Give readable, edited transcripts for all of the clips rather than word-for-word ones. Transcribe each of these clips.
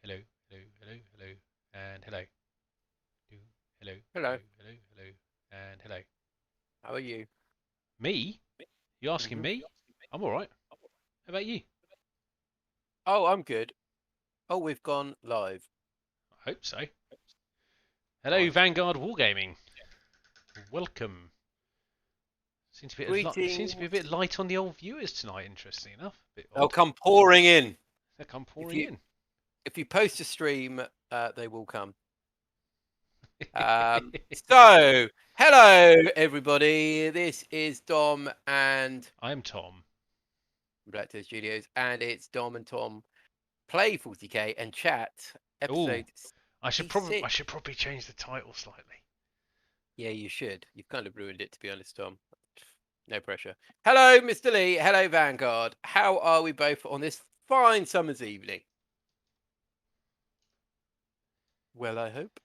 hello, hello, hello, hello, and hello. Do, hello, Hello, hello, hello, hello, and hello. how are you? Me? You asking hmm me? I'm alright. How about you? Oh, I'm good. Oh, we've gone live. I hope so. Hello, Nice. Vanguard Wargaming. Welcome. Seems to be a bit Greetings. light on the old viewers tonight. Interesting enough, a bit They'll odd. come pouring in. They come If pouring you in. if you post a stream, they will come. So hello everybody. This is Dom and I'm Tom. Black Toe Studios, and it's Dom and Tom play 40k and chat Oh, episode I 66. should probably change the title slightly. Yeah, you should. You've kind of ruined it, to be honest, Tom. No pressure. Hello, Mr. Lee. Hello, Vanguard. How are we both on this fine summer's evening? Well, I hope.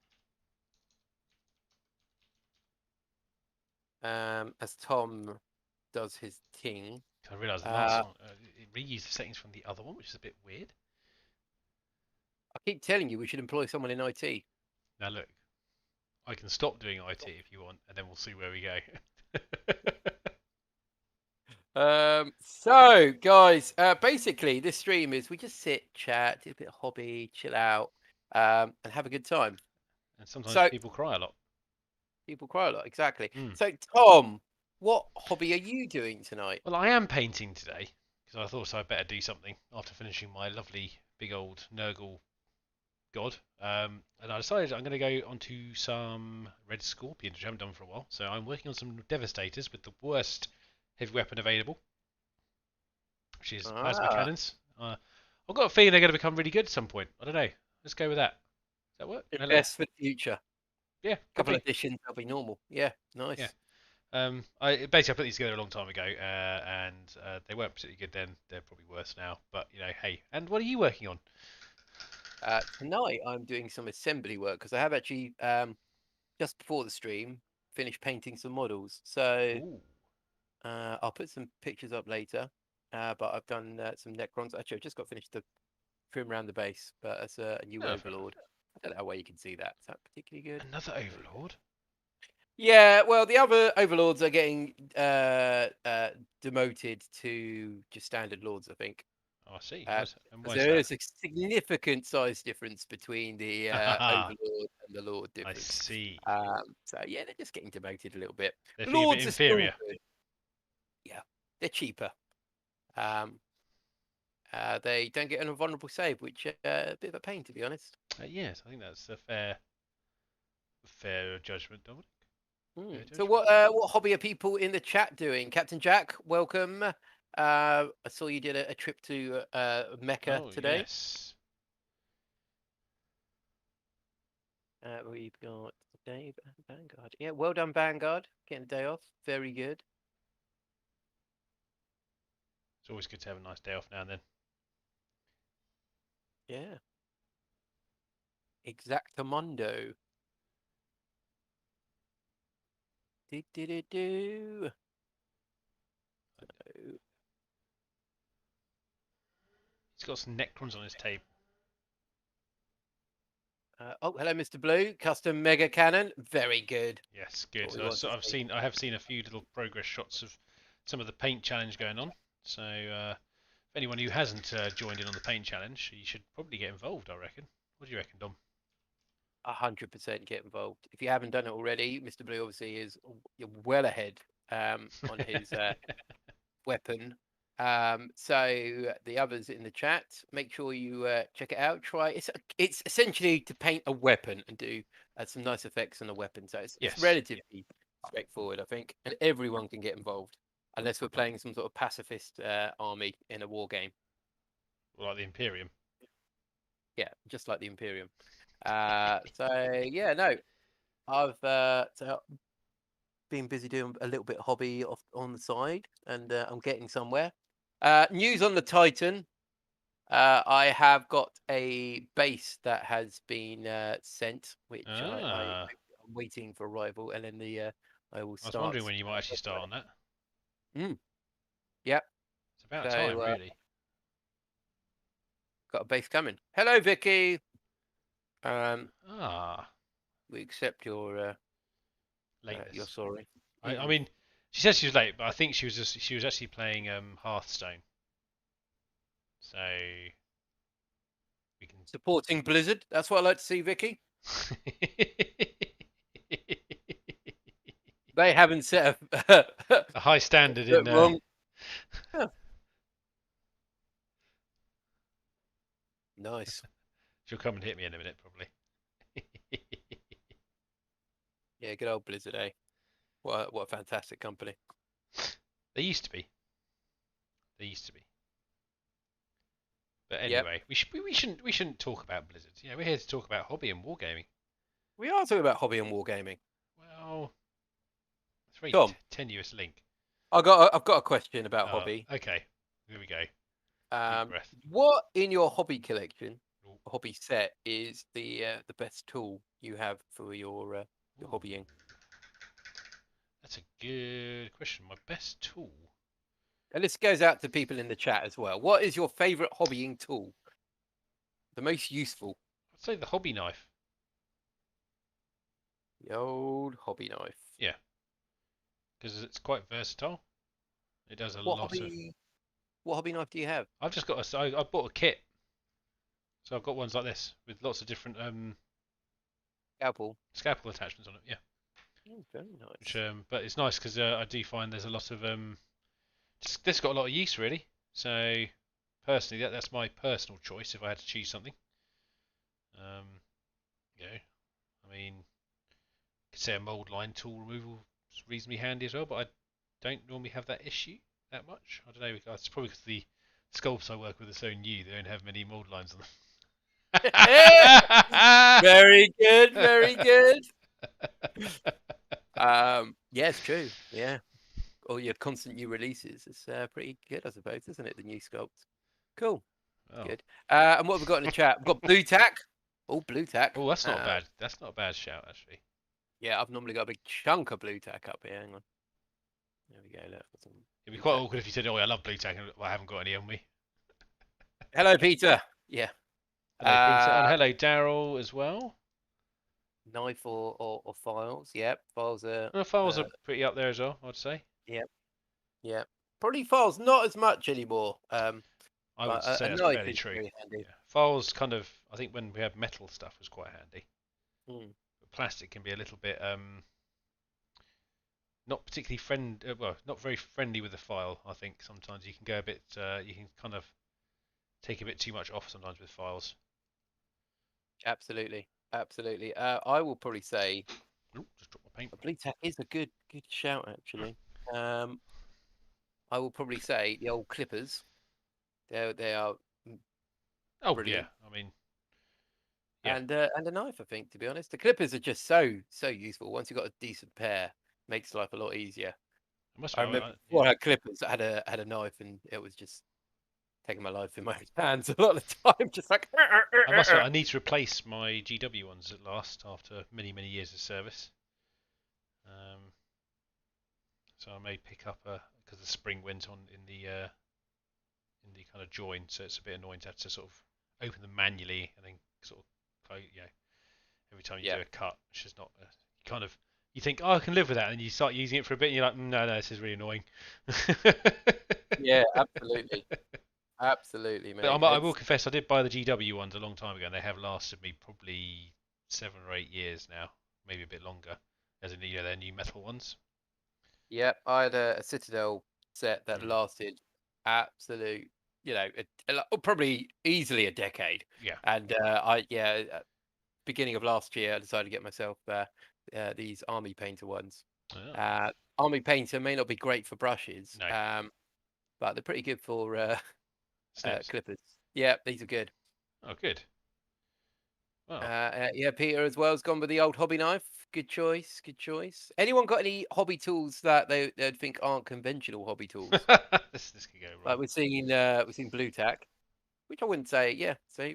As Tom does his thing. I realised the last Uh, one it reused the settings from the other one, which is a bit weird. I keep telling you we should employ someone in IT. Now look, I can stop doing IT if you want, and then we'll see where we go. So guys, basically this stream is we just sit, chat, do a bit of hobby, chill out, and have a good time. And sometimes So people cry a lot. people cry a lot, exactly. Mm. So Tom, what hobby are you doing tonight? Well, I am painting today because I thought I'd better do something after finishing my lovely big old Nurgle god. And I decided I'm going to go onto some Red Scorpions, which I haven't done for a while. So I'm working on some Devastators with the worst heavy weapon available, which is plasma Ah, cannons. I've got a feeling they're going to become really good at some point. I don't know. Let's go with that. Does that work? Hello. invest for the future. Yeah, Couple of probably. editions, they'll be normal. Yeah, Yeah. nice. I put these together a long time ago, and they weren't particularly good then. They're probably worse now. But hey. And what are you working on? Tonight I'm doing some assembly work because I have actually just before the stream finished painting some models. So Ooh, I'll put some pictures up later. But I've done some necrons. Actually, I've just got finished the trim around the base, but as a new oh, fair enough. overlord. I don't know how well you can see that. Is that particularly good? Another There we go. Overlord. Yeah, well, the other overlords are getting demoted to just standard lords, I think. Oh, I see. And Because why is there that? is a significant size difference between the Haha. overlord and the lord I difference. see. So yeah, they're just getting demoted a little bit. They're feeling a bit Lords are still inferior. good. Yeah, they're cheaper. Um, they don't get an invulnerable save, which a bit of a pain, to be honest. Yes, I think that's a fair judgment, Dominic. Fair So judgment. what hobby are people in the chat doing? Captain Jack, welcome. I saw you did a trip to Mecca Oh today. yes. We've got Dave and Vanguard. Yeah, well done, Vanguard. Getting a day off. Very good. It's always good to have a nice day off now and then. Yeah. Exactamundo. Do do do do. He's got some necrons on his table. Oh, hello, Mr. Blue. Custom mega cannon. Very good. Yes, That's good. what we want to see. I have seen a few little progress shots of some of the paint challenge going on. So if anyone who hasn't joined in on the paint challenge, you should probably get involved. I reckon. What do you reckon, Dom? 100% get involved. If you haven't done it already, Mr. Blue obviously is well ahead on his weapon. So the others in the chat, make sure you check it out. Try it's essentially to paint a weapon and do some nice effects on the weapon. So it's Yes. relatively straightforward, I think, and everyone can get involved, unless we're playing some sort of pacifist army in a war game. Well, like the Imperium. Yeah, just like the Imperium. So yeah, no, I've been busy doing a little bit of hobby off on the side, and I'm getting somewhere. News on the Titan. I have got a base that has been sent, which I'm Ah, waiting for arrival, and then I will I was wondering start. when you might actually start on that. Mm, yep. It's about time, So really. got a base coming. Hello, Vicky. Ah, We accept your lateness. sorry. I mean, she said she was late, but I think she was actually playing Hearthstone. So we can. Supporting Blizzard. That's what I like to see, Vicky. They haven't set A high standard in. wrong. Yeah. Nice. She'll come and hit me in a minute, probably. Yeah, good old Blizzard, eh? What a fantastic company. They used to be. They used to be. But anyway, we shouldn't talk about Blizzard. You know, we're here to talk about hobby and wargaming. We are talking about hobby and wargaming. Well, it's a very Tom, tenuous link. I've got a question about hobby. Okay, here we go. Deep breath. What in your hobby collection, Ooh. hobby set, is the best tool you have for your hobbying? That's a good question. My best tool. And this goes out to people in the chat as well. What is your favourite hobbying tool? The most useful? I'd say the hobby knife. The old hobby knife. Yeah. Because it's quite versatile. It does a What lot of. What hobby knife do you have? I've just got I bought a kit. So I've got ones like this with lots of different scalpel attachments on it. Yeah. Oh, very nice. Which, but it's nice because I do find there's a lot of this got a lot of use really. So personally, that's my personal choice if I had to choose something. You know, I mean, I could say a mold line tool removal is reasonably handy as well, but I don't normally have that issue that much. I don't know. It's probably because the sculpts I work with are so new; they don't have many mold lines on them. Very good, very good. Yeah, it's true. Yeah, all your constant new releases. It's pretty good, I suppose, isn't it? The new sculpts. Cool. Oh. Good. And what have we got in the chat? We've got blue tack. Oh, blue tack. Oh, that's not bad. That's not a bad shout, actually. Yeah, I've normally got a big chunk of blue tack up here. Hang on. There we go. Look. It'd be quite awkward if you said, "Oh, I love blue tack," and I haven't got any on me. Hello, Peter. Yeah. Hello, Peter, and hello, Daryl, as well. Knife or files? Yep, files are. Well, files are pretty up there as well, I'd say. Yep. Yeah. Probably files not as much anymore. I would say that's fairly true. Yeah. Files kind of, I think when we had metal stuff was quite handy. But plastic can be a little bit not particularly not very friendly with the file. I think sometimes you can go a bit, you can kind of take a bit too much off sometimes with files. Absolutely. I will probably say. Ooh, just dropped my paint. Blue tack is a good shout actually. I will probably say the old clippers. They are. Oh brilliant. yeah, I mean. Yeah. And a knife, I think, to be honest. The clippers are just so useful. Once you've got a decent pair, makes life a lot easier. I remember before I had clippers, I had a knife, and it was just taking my life in my hands a lot of the time, just like. I need to replace my GW ones at last after many years of service. So I may pick up because the spring went on in the kind of join, so it's a bit annoying to have to sort of open them manually and then sort of close, every time you do a cut, which is not kind of. You think, oh, I can live with that, and you start using it for a bit, and you're like, no, this is really annoying. Yeah, absolutely, mate. But I will confess, I did buy the GW ones a long time ago, and they have lasted me probably 7 or 8 years now, maybe a bit longer, as in they're new metal ones. Yeah, I had a Citadel set that lasted absolute, probably easily a decade. Yeah. And beginning of last year, I decided to get myself these Army Painter ones. Oh. Army Painter may not be great for brushes, but they're pretty good for clippers. Yeah, these are good. Oh, good. Wow. Yeah, Peter as well has gone with the old hobby knife. Good choice. Anyone got any hobby tools that they'd think aren't conventional hobby tools? this could go wrong. Like we're seeing blue tack, which I wouldn't say. Yeah, so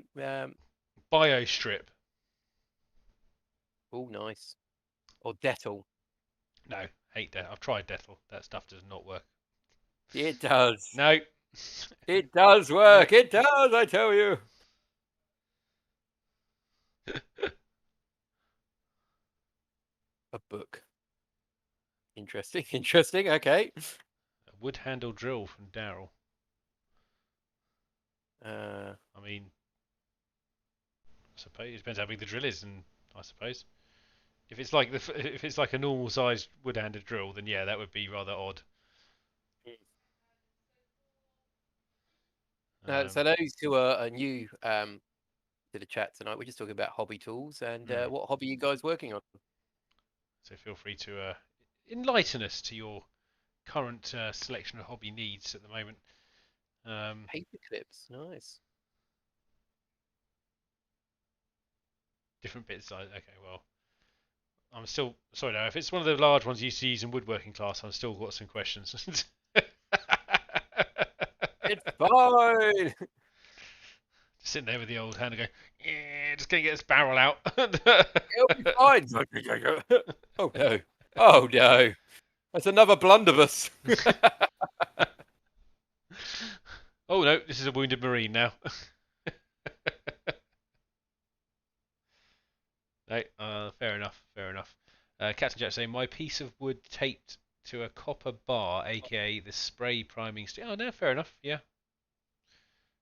Bio strip. Oh, nice. Or Dettol. No, hate that. I've tried Dettol. That stuff does not work. It does. No. It does work. No. It does. I tell you. A book. Interesting. Interesting. Okay. A wood handle drill from Daryl. Uh, I mean, I suppose it depends how big the drill is, and I suppose if it's like if it's like a normal sized wood handled drill, then yeah, that would be rather odd. so those who are new to the chat tonight, we're just talking about hobby tools and what hobby are you guys working on? So feel free to enlighten us to your current selection of hobby needs at the moment. Paper clips, nice. Different bits. Okay, well, I'm still sorry now. If it's one of the large ones you used to use in woodworking class, I've still got some questions. It's fine. Sitting there with the old hand and go, yeah, just gonna get this barrel out. It'll be fine. Oh no. Oh no. That's another blunderbuss. Oh no, this is a wounded marine now. No, fair enough, fair enough. Captain Jack saying my piece of wood taped to a copper bar, aka the spray priming stick. Oh no, fair enough. Yeah,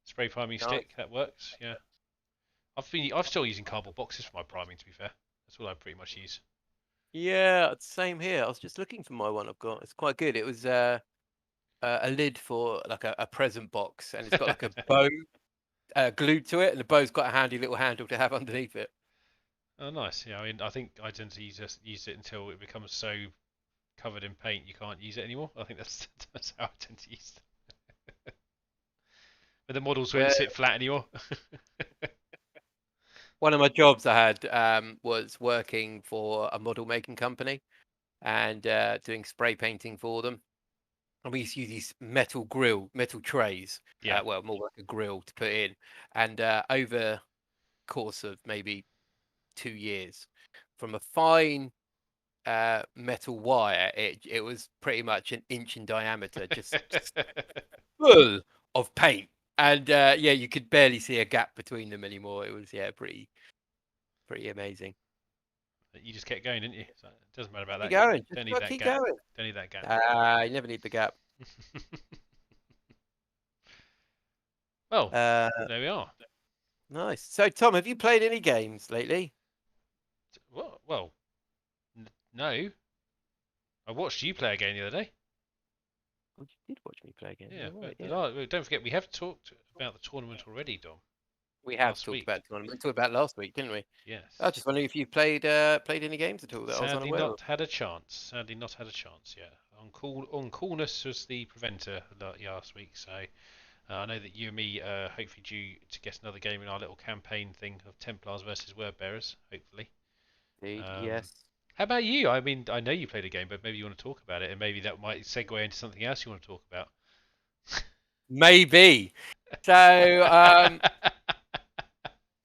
spray priming Nice. stick that works. Yeah, I'm still using cardboard boxes for my priming. To be fair, that's all I pretty much use. Yeah, same here. I was just looking for my one I've got. It's quite good. It was a lid for like a present box, and it's got like a bow glued to it, and the bow's got a handy little handle to have underneath it. Oh, nice. Yeah, I mean, I think I tend to use it until it becomes so covered in paint you can't use it anymore. I think that's how I tend to use it. But the models won't sit flat anymore. One of my jobs I had was working for a model making company and doing spray painting for them. And we used to use these metal trays. Yeah. Well, more like a grill to put in. And over the course of maybe 2 years, from a fine metal wire, it was pretty much an inch in diameter, just full of paint. And yeah, you could barely see a gap between them anymore. It was pretty amazing. You just kept going, didn't you? So it doesn't matter about Keep that. going. Don't Just need that keep gap. going. Don't need that gap. You never need the gap. Well, there we are. Nice. So, Tom, have you played any games lately? Well, no. I watched you play a game the other day. Oh, you did watch me play a game. Yeah, Right, but don't forget we have talked about the tournament already, Dom. we have last talked week. about the tournament. We talked about it last week, didn't we? Yes. I was just wondering if you played any games at all that I was Sadly unaware not of. had a chance. Sadly not had a chance. Yeah. On coolness was the preventer last week, so I know that you and me hopefully due to get another game in our little campaign thing of Templars versus Word Bearers, hopefully. Indeed, yes. How about you? I mean, I know you played a game, but maybe you want to talk about it, and maybe that might segue into something else you want to talk about. Maybe. So,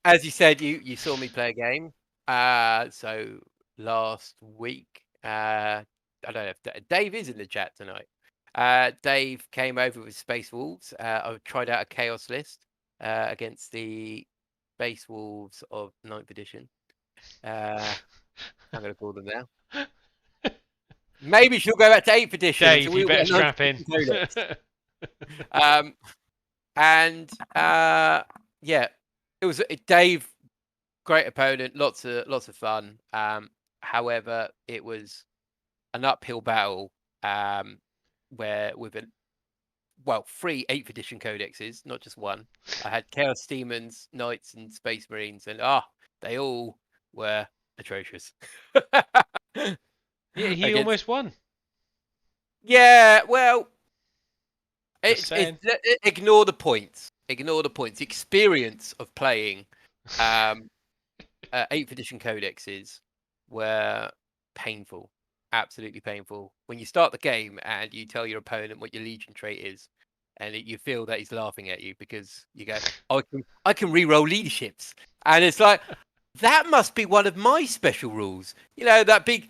as you said, you saw me play a game. So last week, I don't know if Dave is in the chat tonight. Dave came over with Space Wolves. I tried out a Chaos list against the Space Wolves of 9th edition. I'm going to call them now. Maybe she'll go back to 8th edition. Dave, so you better strap in. And yeah, it was Dave, great opponent, lots of fun. However, it was an uphill battle where with 3 8th edition codexes, not just one. I had Chaos Demons, Knights, and Space Marines, and they all were atrocious. Yeah, he almost won. Yeah, well, ignore the points. Ignore the points. The experience of playing 8th edition codexes were painful. Absolutely painful. When you start the game and you tell your opponent what your Legion trait is, and you feel that he's laughing at you because you go, oh, I can re-roll leaderships. And it's like, that must be one of my special rules. You know, that big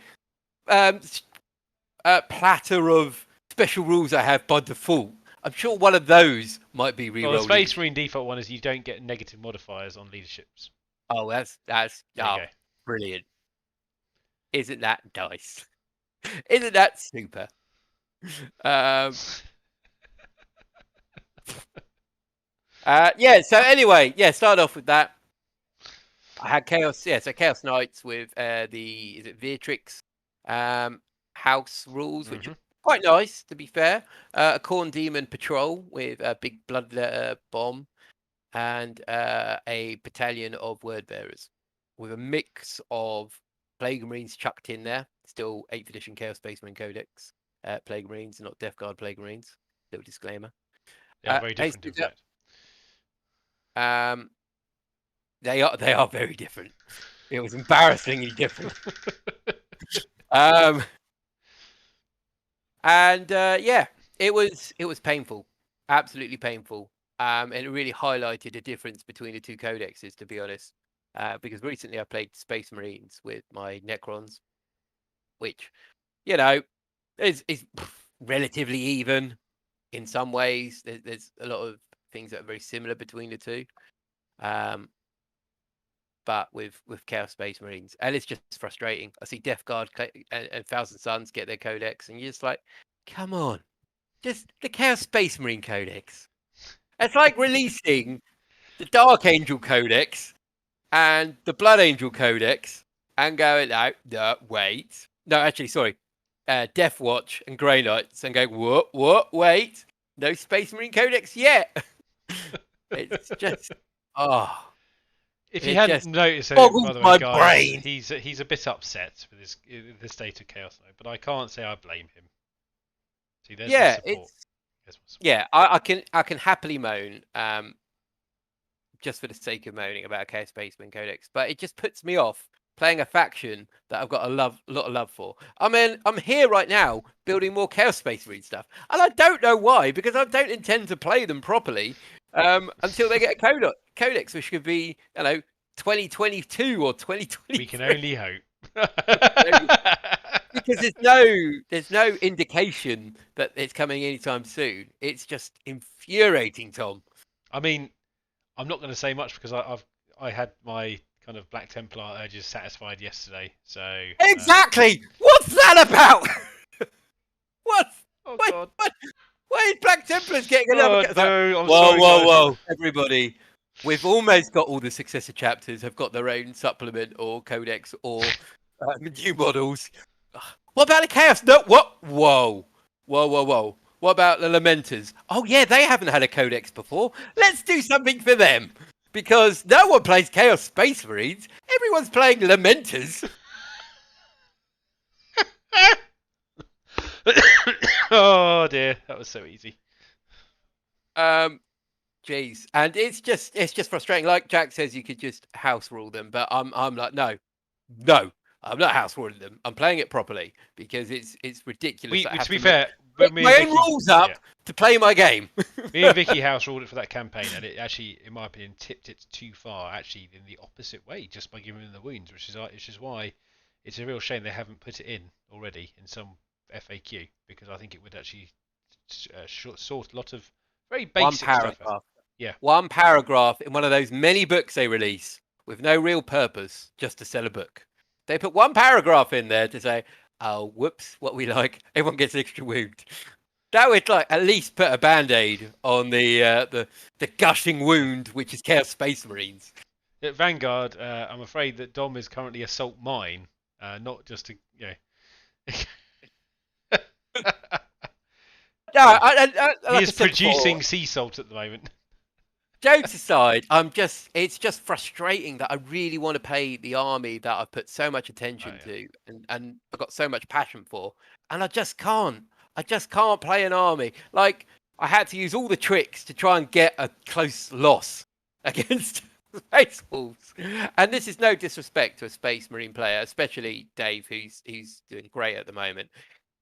platter of special rules I have by default. I'm sure one of those might be re-rolled. Well, the Space Marine default one is you don't get negative modifiers on leaderships. Oh, that's There you go. brilliant. Isn't that nice? Isn't that super? Yeah. So anyway, yeah. Start off with that. I had Chaos. Yeah. So Chaos Knights with is it Vortex house rules, which are quite nice to be fair. A Corn Demon Patrol with a big blood letter bomb, and a battalion of word bearers with a mix of Plague Marines chucked in there. Still 8th edition Chaos Space Marine Codex Plague Marines, not Death Guard Plague Marines. Little disclaimer. They are very different, in fact. They are very different. It was embarrassingly different. And yeah, it was painful, absolutely painful. And it really highlighted the difference between the two codexes, to be honest. Because recently I played Space Marines with my necrons, which, you know, is relatively even in some ways. There's a lot of things that are very similar between the two. But with Chaos Space Marines, and it's just frustrating. I see Death Guard and Thousand Suns get their codex, and you're just like, come on, just the Chaos Space Marine codex. It's like releasing the Dark Angel codex and the Blood Angel codex, and going, no, wait, no, actually, sorry, Death Watch and Grey Knights, and going, what, wait, no Space Marine codex yet. It's just, oh. If you hadn't noticed, by the way, my guys, brain. he's a bit upset with the state of Chaos Knight, but I can't say I blame him. See, there's my support. Yeah, I can happily moan, just for the sake of moaning about a Chaos Space Marine Codex, but it just puts me off playing a faction that I've got a lot of love for. I mean, I'm here right now building more Chaos Space Marine stuff, and I don't know why, because I don't intend to play them properly until they get a codex, which could be, 2022 or 2020. We can only hope. Because there's no indication that it's coming anytime soon. It's just infuriating, Tom. I mean, I'm not going to say much because I had my kind of Black Templar urges satisfied yesterday. So exactly, what's that about? What? Oh wait, God! Why is Black Templars getting another? No, I'm whoa, sorry, whoa, everybody! We've almost got all the successor chapters have got their own supplement or codex or new models. What about the Chaos? No, what? Whoa. What about the Lamenters? Oh yeah, they haven't had a codex before. Let's do something for them. Because no one plays Chaos Space Marines. Everyone's playing Lamenters. Oh dear, that was so easy. Jeez, and it's just frustrating. Like Jack says, you could just house rule them, but I'm like, no, I'm not house ruling them. I'm playing it properly because it's ridiculous. To be fair, my own rules up to play my game. Me and Vicky house ruled it for that campaign, and it actually, in my opinion, tipped it too far. Actually, in the opposite way, just by giving them the wounds, which is why it's a real shame they haven't put it in already in some FAQ, because I think it would actually sort a lot of very basic stuff. Yeah, one paragraph in one of those many books they release with no real purpose, just to sell a book. They put one paragraph in there to say, "Oh, whoops, what we like, everyone gets an extra wound." That would at least put a band-aid on the gushing wound, which is Chaos Space Marines. At Vanguard, I'm afraid that Dom is currently assault mine, not just a No, he is producing sea salt at the moment. Jokes aside, it's just frustrating that I really want to pay the army that I've put so much attention to and I've got so much passion for, and I just can't play an army. Like, I had to use all the tricks to try and get a close loss against Space Wolves. And this is no disrespect to a Space Marine player, especially Dave, who's doing great at the moment,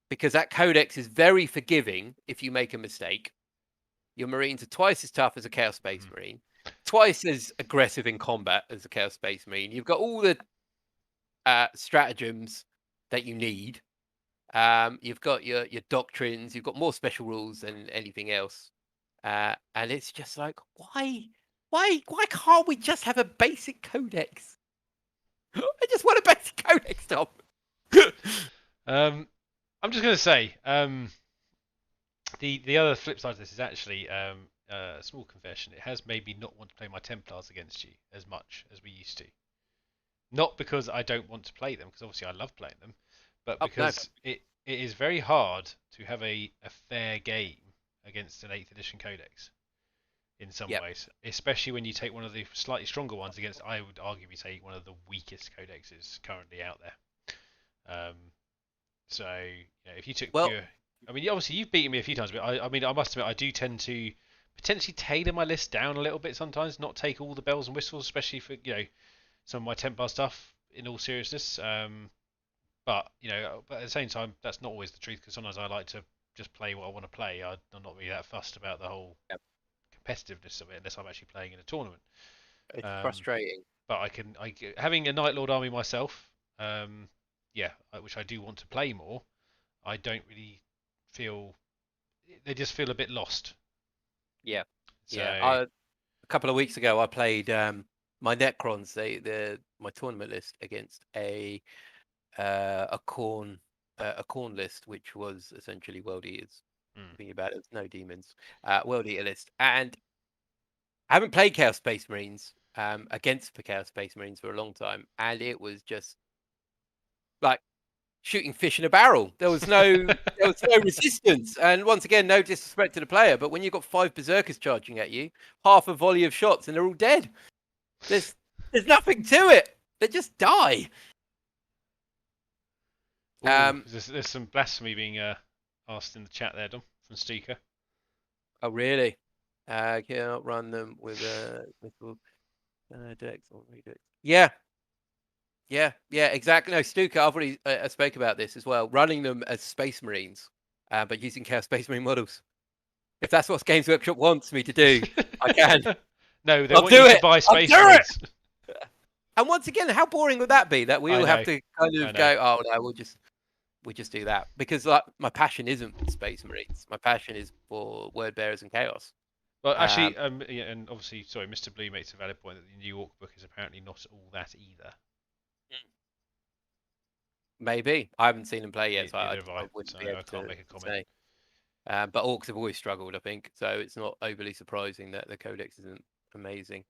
because that codex is very forgiving if you make a mistake. Your Marines are twice as tough as a Chaos Space Marine, twice as aggressive in combat as a Chaos Space Marine. You've got all the stratagems that you need. You've got your doctrines. You've got more special rules than anything else. And it's just like, why Why can't we just have a basic codex? I just want a basic codex, Tom. I'm just going to say, the other flip side of this is actually a small confession. It has made me not want to play my Templars against you as much as we used to. Not because I don't want to play them, because obviously I love playing them, but Oh, no. because it is very hard to have a fair game against an 8th edition codex in some Yep. ways, especially when you take one of the slightly stronger ones against, I would arguably say, one of the weakest codexes currently out there. So if you took Well, pure, I mean, obviously you've beaten me a few times, but I mean, I must admit, I do tend to potentially tailor my list down a little bit sometimes, not take all the bells and whistles, especially for some of my Templar stuff. In all seriousness, but but at the same time, that's not always the truth because sometimes I like to just play what I want to play. I'm not really that fussed about the whole yep. competitiveness of it unless I'm actually playing in a tournament. It's Um, frustrating. but having a Night Lord army myself, which I do want to play more. I don't really feel they just feel a bit lost. Yeah. So Yeah. A couple of weeks ago, I played my necrons, my tournament list against a corn list, which was essentially world eaters. Thinking about it, no demons, world eater list, and I haven't played Chaos Space Marines against the Chaos Space Marines for a long time, and it was just like shooting fish in a barrel. There was no resistance, and once again, no disrespect to the player, but when you've got 5 berserkers charging at you, half a volley of shots, and they're all dead. There's nothing to it. They just die. There's some blasphemy being asked in the chat there, Dom, from Stuka. Oh really? Cannot run them with Dex or Redux. Yeah, exactly. No, Stuka, I've already spoke about this as well. Running them as Space Marines, but using Chaos Space Marine models. If that's what Games Workshop wants me to do, I can. No, they I'll want do you to it. buy I'll Space do Marines. And once again, how boring would that be? That we I all have know. to kind I of know. go, oh no, we'll just do that because like my passion isn't Space Marines. My passion is for Word Bearers and Chaos. Well, actually, yeah, and obviously, sorry, Mr. Blue makes a valid point that the New York book is apparently not all that either. Maybe I haven't seen them play yet, so Neither I have I, wouldn't so be able I can't to make a comment. say. But Orcs have always struggled, I think, so it's not overly surprising that the Codex isn't amazing.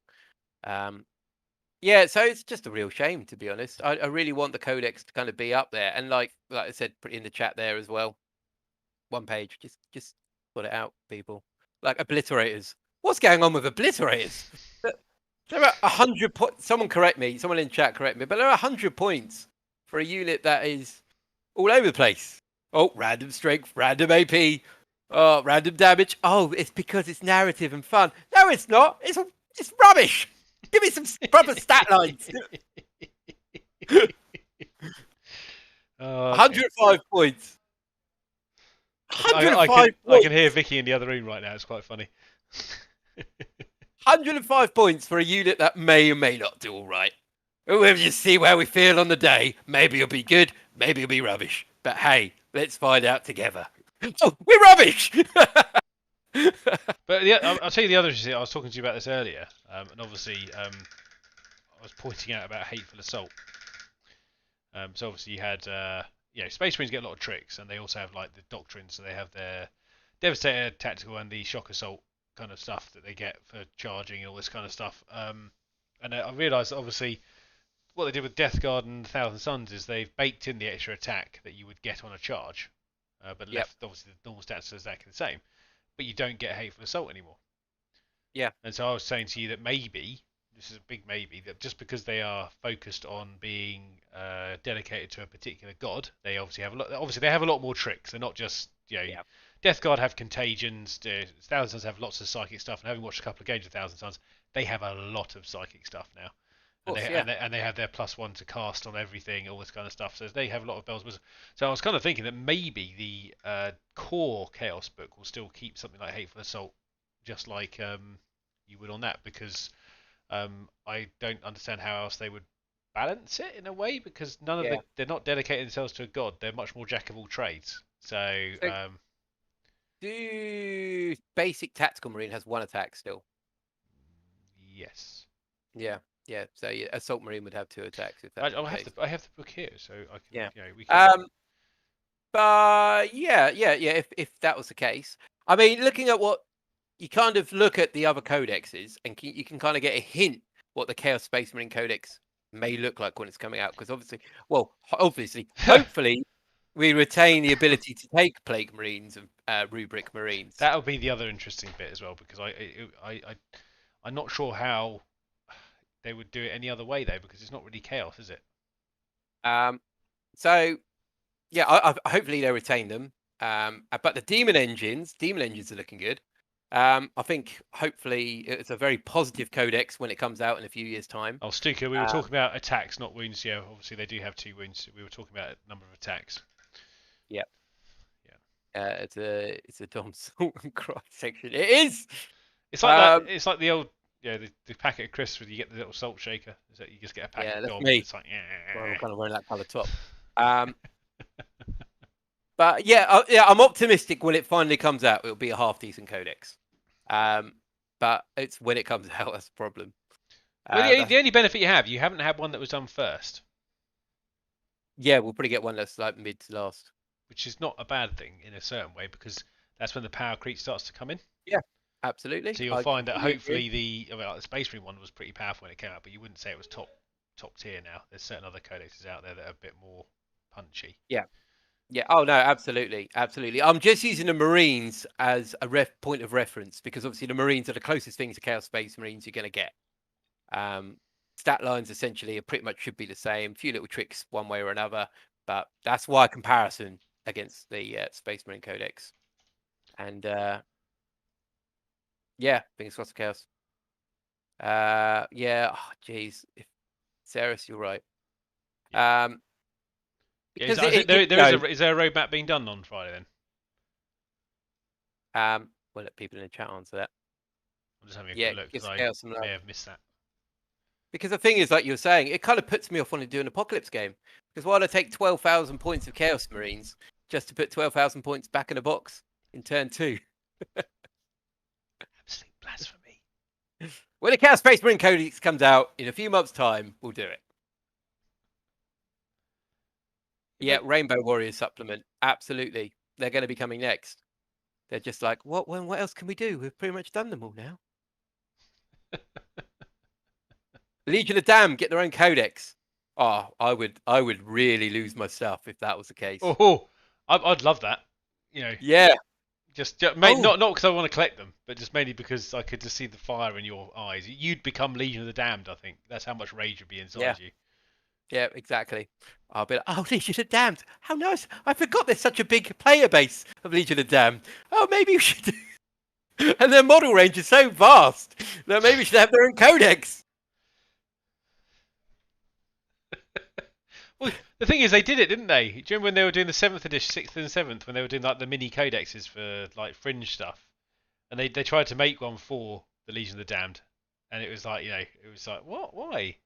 Yeah, so it's just a real shame, to be honest. I really want the Codex to kind of be up there, and like I said in the chat there as well, one page, just put it out, people. Like obliterators. What's going on with obliterators? There are 100 points. Someone correct me. Someone in chat correct me. But there are 100 points for a unit that is all over the place. Oh, random strength, random AP, oh, random damage. Oh, it's because it's narrative and fun. No, it's not. It's rubbish. Give me some proper stat lines. 105 points. 105 I points. can hear Vicky in the other room right now. It's quite funny. 105 points for a unit that may or may not do all right. We'll just see where we feel on the day. Maybe it'll be good, maybe it'll be rubbish. But hey, let's find out together. Oh, we're rubbish! But yeah, I'll tell you the other issue. I was talking to you about this earlier, and obviously I was pointing out about hateful assault. So obviously you had, Space Marines get a lot of tricks, and they also have like the doctrines. So they have their Devastator, Tactical, and the Shock Assault kind of stuff that they get for charging and all this kind of stuff. And I realised obviously what they did with Death Guard and Thousand Suns is they've baked in the extra attack that you would get on a charge, but left obviously the normal stats are exactly the same, but you don't get hateful assault anymore. Yeah. And so I was saying to you that maybe this is a big maybe that just because they are focused on being dedicated to a particular god, they obviously have a lot. Obviously, they have a lot more tricks. They're not just Death Guard have contagions. Thousand Suns have lots of psychic stuff. And having watched a couple of games of Thousand Suns, they have a lot of psychic stuff now. And they have their +1 to cast on everything, all this kind of stuff. So they have a lot of bells and whistles. So I was kind of thinking that maybe the core Chaos book will still keep something like Hateful Assault, just like you would on that, because I don't understand how else they would balance it in a way, because they're not dedicating themselves to a god. They're much more jack of all trades. So do basic Tactical Marine has 1 attack still? yes. Yeah, yeah. So yeah, assault marine would have 2 attacks if that was the case. I have the book here, so I can. Yeah. We can. But yeah. If that was the case, I mean, looking at what you kind of look at the other codexes, and you can kind of get a hint what the Chaos Space Marine Codex may look like when it's coming out. Because obviously, hopefully, we retain the ability to take Plague Marines and Rubric Marines. That'll be the other interesting bit as well, because I'm not sure how they would do it any other way though, because it's not really chaos, is it? So yeah, hopefully they retain them. But the demon engines are looking good. I think hopefully it's a very positive codex when it comes out in a few years' time. Oh, Stuka, we were talking about attacks, not wounds. Yeah, obviously they do have 2 wounds. We were talking about a number of attacks. Yeah. It's a Dom Salt and Cry section. It is. It's like that. It's like the old the packet of crisps where you get the little salt shaker. Is that you just get a packet of Dom? Me. It's like Well, I'm kind of wearing that colour top. But yeah, I'm optimistic when it finally comes out. It'll be a half decent codex. But it's when it comes out that's the problem. Well, the only benefit you haven't had one that was done first. Yeah, we'll probably get one that's like mid to last. Which is not a bad thing in a certain way, because that's when the power creep starts to come in. Yeah, absolutely. So you'll find that hopefully the Space Marine one was pretty powerful when it came out, but you wouldn't say it was top tier now. There's certain other codexes out there that are a bit more punchy. Yeah. Yeah. Oh no, absolutely. I'm just using the Marines as a point of reference, because obviously the Marines are the closest thing to Chaos Space Marines you're going to get. Stat lines essentially are pretty much should be the same. A few little tricks one way or another, but that's why comparison against the Space Marine Codex. And yeah, fingers crossed for Chaos. Yeah. Oh, geez. If Ceres, you're right. Because is there a roadmap being done on Friday then? We'll let people in the chat answer that. I'm just having a quick look because I may have missed that. Because the thing is, like you were saying, it kind of puts me off wanting to do an Apocalypse game. Because why would I take 12,000 points of Chaos Marines just to put 12,000 points back in a box in turn 2? Absolute blasphemy. When the Chaos Space Marine Codex comes out in a few months' time, we'll do it. Yeah, Rainbow Warriors supplement. Absolutely. They're going to be coming next. They're just like, what else can we do? We've pretty much done them all now. Legion of Damn get their own codex. Oh, I would really lose my stuff if that was the case. Oh, I'd love that. Yeah. Just not because I want to collect them, but just mainly because I could just see the fire in your eyes. You'd become Legion of the Damned. I think that's how much rage would be inside you. Yeah, exactly. I'll be like, oh, Legion of Damned. How nice. I forgot there's such a big player base of Legion of Damned. Oh, maybe we should do... And their model range is so vast that maybe we should have their own codex. Well, the thing is, they did it, didn't they? Do you remember when they were doing the 7th edition, 6th and 7th, when they were doing like the mini codexes for like fringe stuff, and they tried to make one for the Legion of the Damned, and it was like it was like what? Why?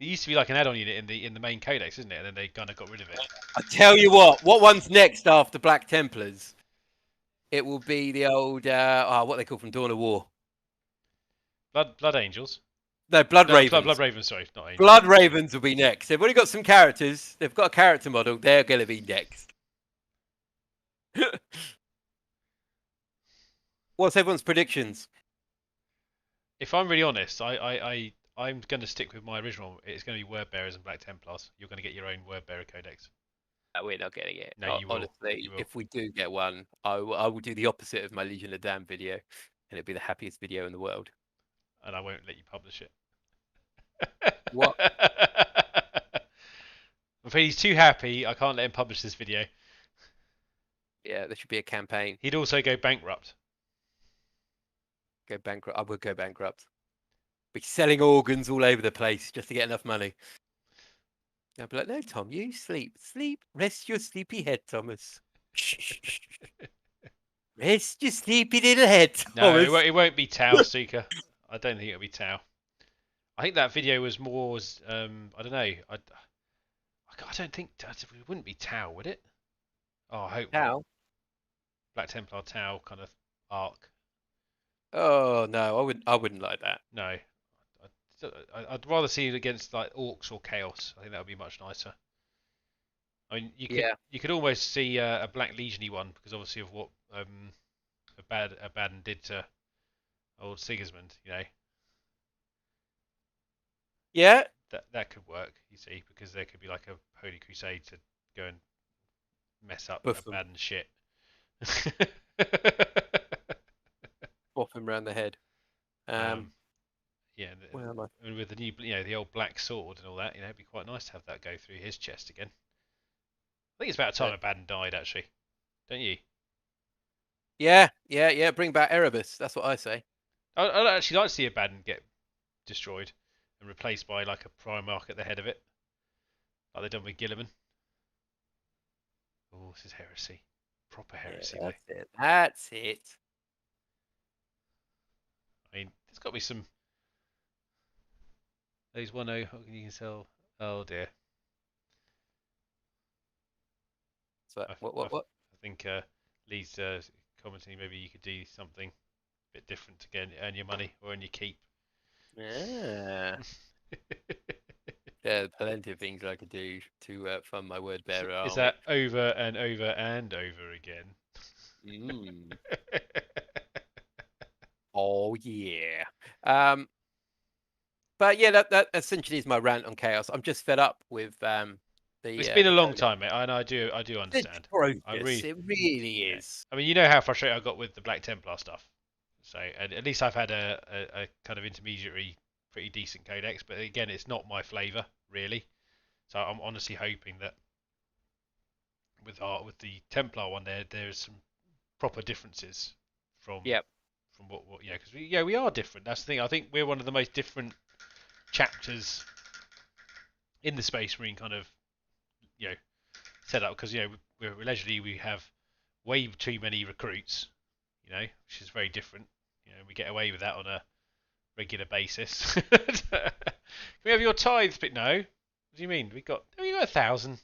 It used to be like an add-on unit in the main codex, isn't it? And then they kind of got rid of it. I tell you what one's next after Black Templars? It will be the old what they call from Dawn of War. Blood Angels. No, Blood Ravens. Blood Ravens, sorry, not Angels. Blood Ravens will be next. They've already got some characters. They've got a character model. They're going to be next. What's everyone's predictions? If I'm really honest, I'm going to stick with my original. It's going to be Word Bearers and Black Templars. You're going to get your own Word Bearer Codex. We're not getting it. No, you will. Honestly, if we do get one, I will do the opposite of my Legion of Damn video, and it'll be the happiest video in the world. And I won't let you publish it. What? If he's too happy, I can't let him publish this video. Yeah, there should be a campaign. He'd also go bankrupt. Go bankrupt. I would go bankrupt. Be selling organs all over the place just to get enough money. I'd be like, no, Tom, you sleep. Rest your sleepy head, Thomas. Rest your sleepy little head, Thomas. No, it won't be Tau, Seeker. I don't think it'll be Tau. I think that video was more, I don't know. I don't think it wouldn't be Tau, would it? Oh, I hope Tau? not. Black Templar Tau kind of arc. Oh no, I wouldn't like that. No, I'd rather see it against like orcs or chaos. I think that would be much nicer. I mean, Yeah. you could almost see a Black Legiony one because obviously of what Abaddon did to old Sigismund. You know, Yeah. that could work. You see, because there could be like a Holy Crusade to go and mess up Buff them. Abaddon's shit. Off him round the head. Yeah, Where am I? and with the new, the old black sword and all that, it'd be quite nice to have that go through his chest again. I think it's about time Abaddon died, actually, don't you? Yeah. Bring back Erebus. That's what I say. I'd actually like to see Abaddon get destroyed and replaced by like a Primarch at the head of it, like they've done with Gilliman. Oh, this is heresy, proper heresy. Yeah, that's it. I mean, there's got to be some. Those 1.0 you can sell. Oh dear. So what? I think Lee's commenting maybe you could do something a bit different to get earn your money or earn your keep. Yeah. There are plenty of things I could do to fund my word bearer army. Is that over and over and over again? Oh yeah. But yeah, that essentially is my rant on chaos. I'm just fed up with It's been a long time, mate. I do understand. It really is. I mean, you know how frustrated I got with the Black Templar stuff. So at least I've had a kind of intermediary, pretty decent codex. But again, it's not my flavour really. So I'm honestly hoping that with the Templar one, there's some proper differences from what because we are different. That's the thing. I think we're one of the most different chapters in the Space Marine kind of set up because we're allegedly we have way too many recruits, which is very different. We get away with that on a regular basis. Can we have your tithes? But no. What do you mean? We got 1,000.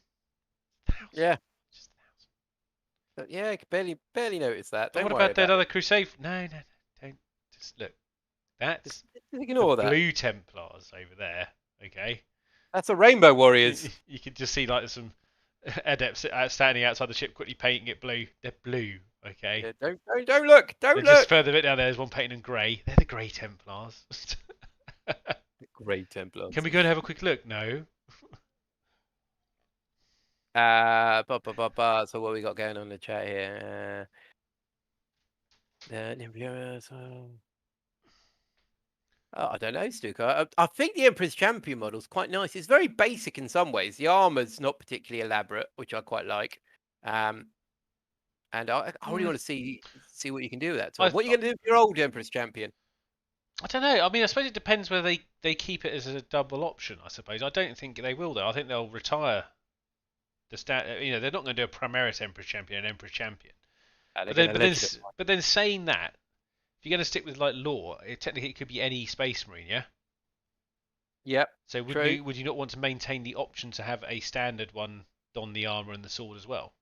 Yeah. Just 1,000. Yeah, I could barely notice that. But what about that other crusade? No, don't. Just look. That's just ignore the that. Blue Templars over there. Okay. That's a Rainbow Warriors. You can just see like some adepts standing outside the ship, quickly painting it blue. They're blue. Okay. Yeah, don't look. Don't look. Just further a bit down there's one painted in grey. They're the Grey Templars. The Grey Templars. Can we go and have a quick look? No. So what we got going on in the chat here? I don't know, Stuka. I think the Emperor's Champion model is quite nice. It's very basic in some ways. The armor's not particularly elaborate, which I quite like. And I really want to see what you can do with that. What are you going to do with your old Emperor's Champion? I don't know. I mean, I suppose it depends whether they keep it as a double option. I suppose I don't think they will though. I think they'll retire the they're not going to do a Primaris Emperor's Champion and Emperor's Champion. But then saying that, if you're going to stick with like lore, technically it could be any Space Marine, yeah. Yep. So would you not want to maintain the option to have a standard one don the armor and the sword as well?